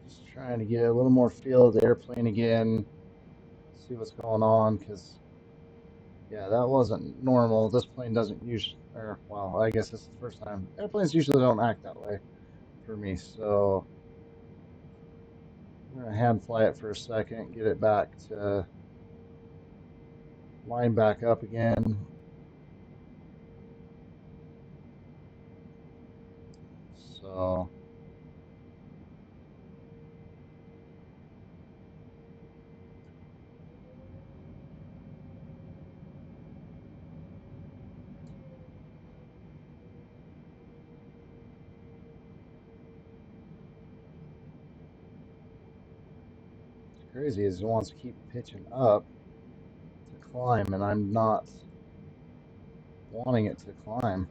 Just trying to get a little more feel of the airplane again, see what's going on, because yeah, that wasn't normal. This plane doesn't usually, or well, I guess this is the first time. Airplanes usually don't act that way for me, so I'm gonna hand fly it for a second, get it back to line back up again. So it's crazy is it wants to keep pitching up to climb, and I'm not wanting it to climb.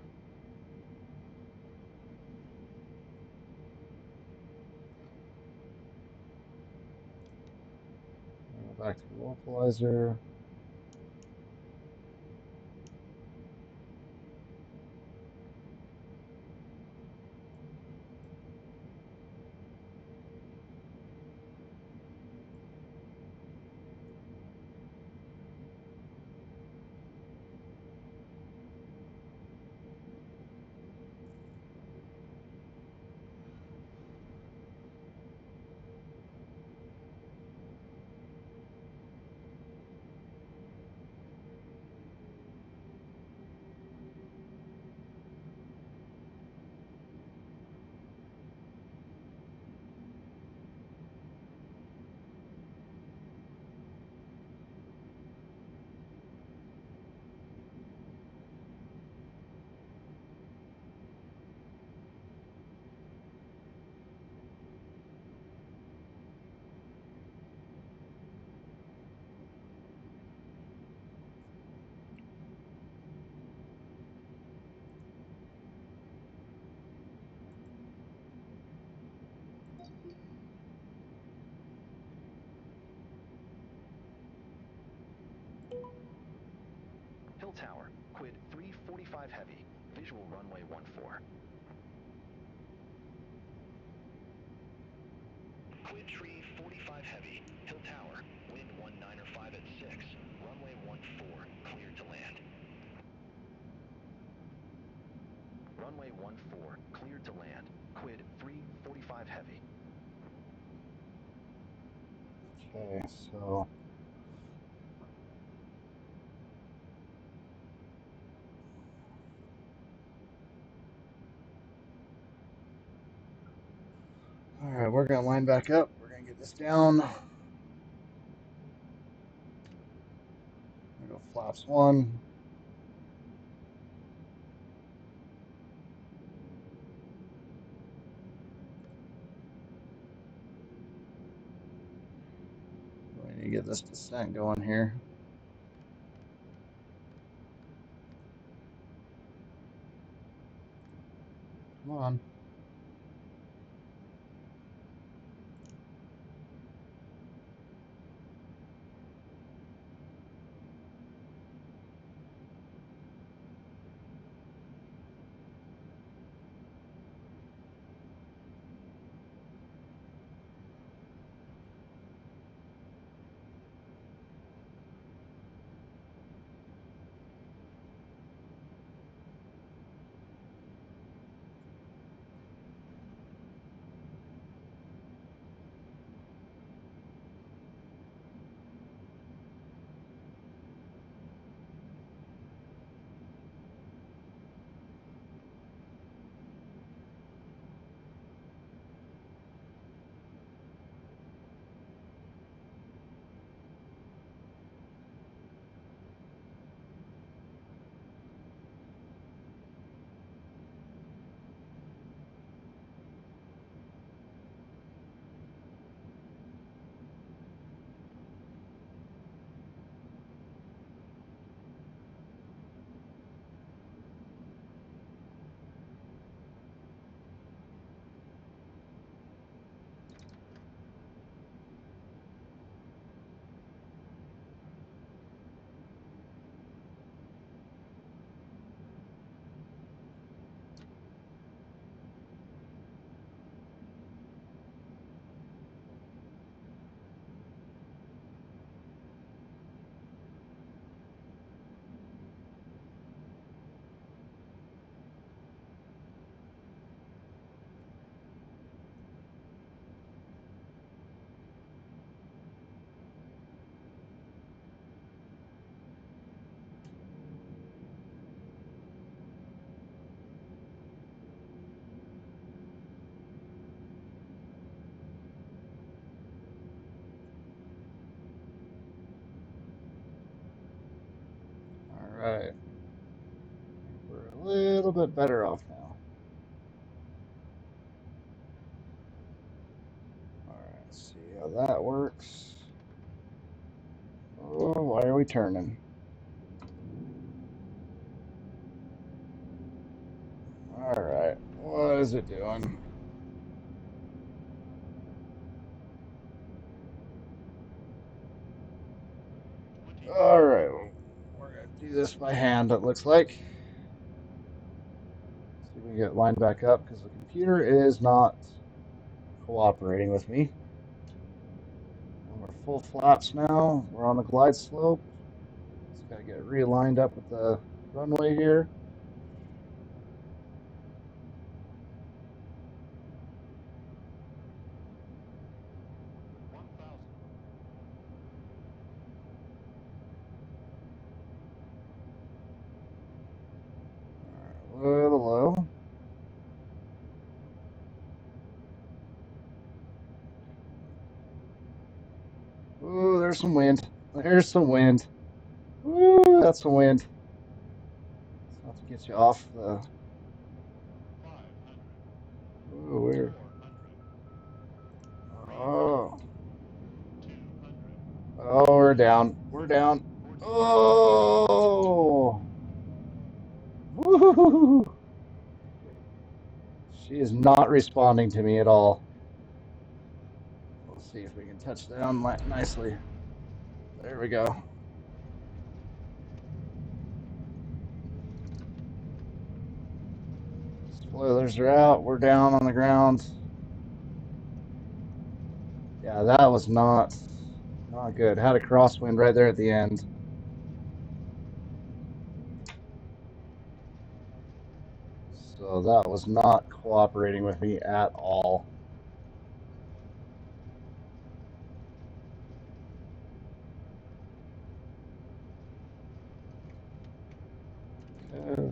Go back to the localizer. 45 heavy, visual runway 14. Quid tree 45 heavy, Hill Tower, wind 1905 at 6, runway 14, cleared to land. Runway 14, cleared to land. Quid 345 heavy. Okay, so all right, we're gonna line back up. We're gonna get this down. We're gonna go flaps 1. We need to get this descent going here. Come on. All right. We're a little bit better off now. All right, let's see how that works. Oh, why are we turning? All right, what is it doing? All right, we're gonna do this by hand, it looks like. See if we can get lined back up because the computer is not cooperating with me. And we're full flaps now. We're on the glide slope. Just gotta get realigned up with the runway here. All right, a little low. Ooh, there's some wind. There's some wind. Ooh, that's some wind. Not to get you off the. Ooh, weird. Oh. Oh, we're down. We're down. Oh. Woo! She is not responding to me at all. We'll see if we can touch down nicely. There we go. Spoilers are out. We're down on the ground. Yeah, that was not good. Had a crosswind right there at the end. So that was not cooperating with me at all. Okay.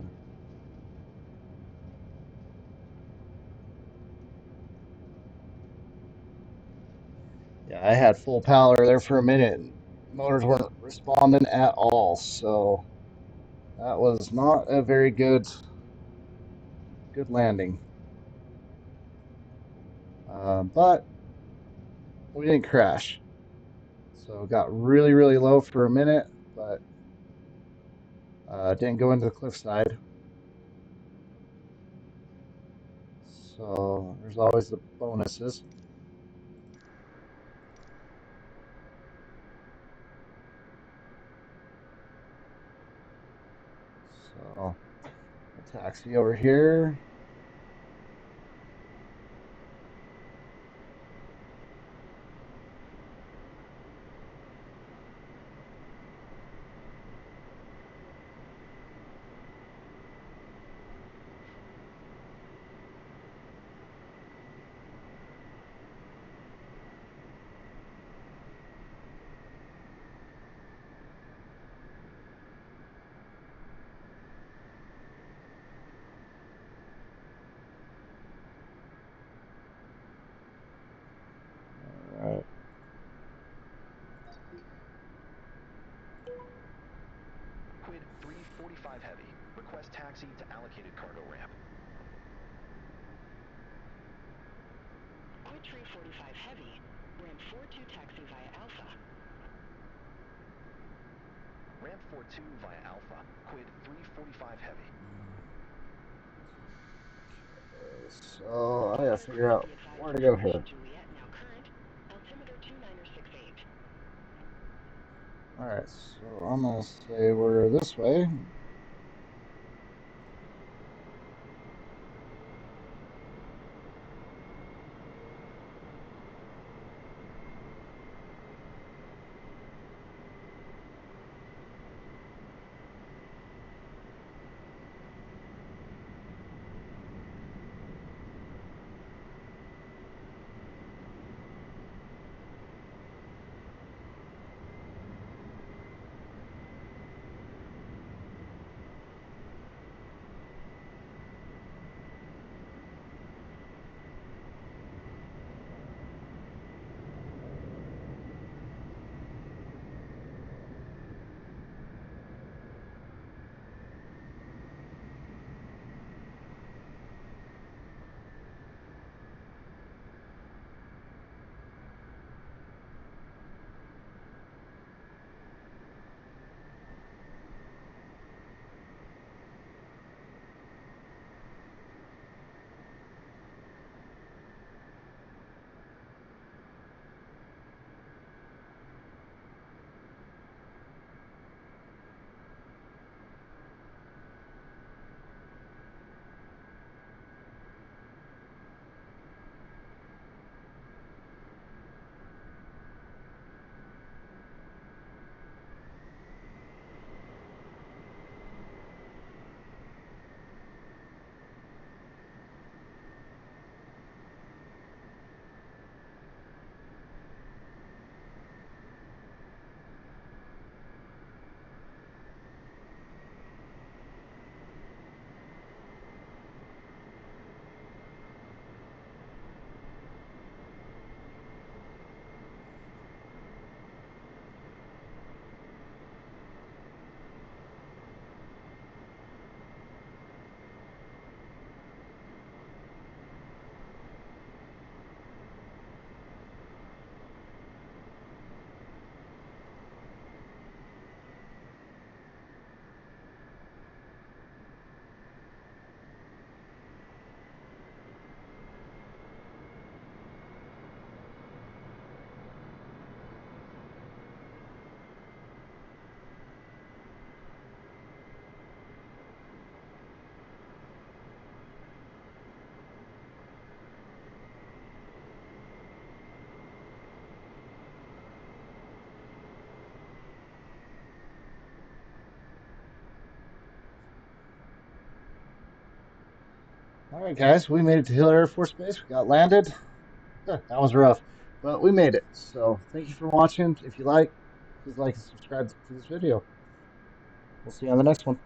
Yeah, I had full power there for a minute. Motors weren't responding at all, so that was not a very good landing. But we didn't crash. So got really, really low for a minute, but didn't go into the cliffside. So there's always the bonuses. So a taxi over here. All right. Quid 345 heavy. Request taxi to allocated cargo ramp. Quid 345 heavy. Ramp 42 taxi via Alpha. Ramp 42 via Alpha. Quid 345 heavy. So I gotta figure out where to go here. Juliet now current. Altimeter 2968. All right, so I'm gonna say we're this way. All right, guys, we made it to Hill Air Force Base. We got landed. That was rough, but we made it. So thank you for watching. If you like, please like and subscribe to this video. We'll see you on the next one.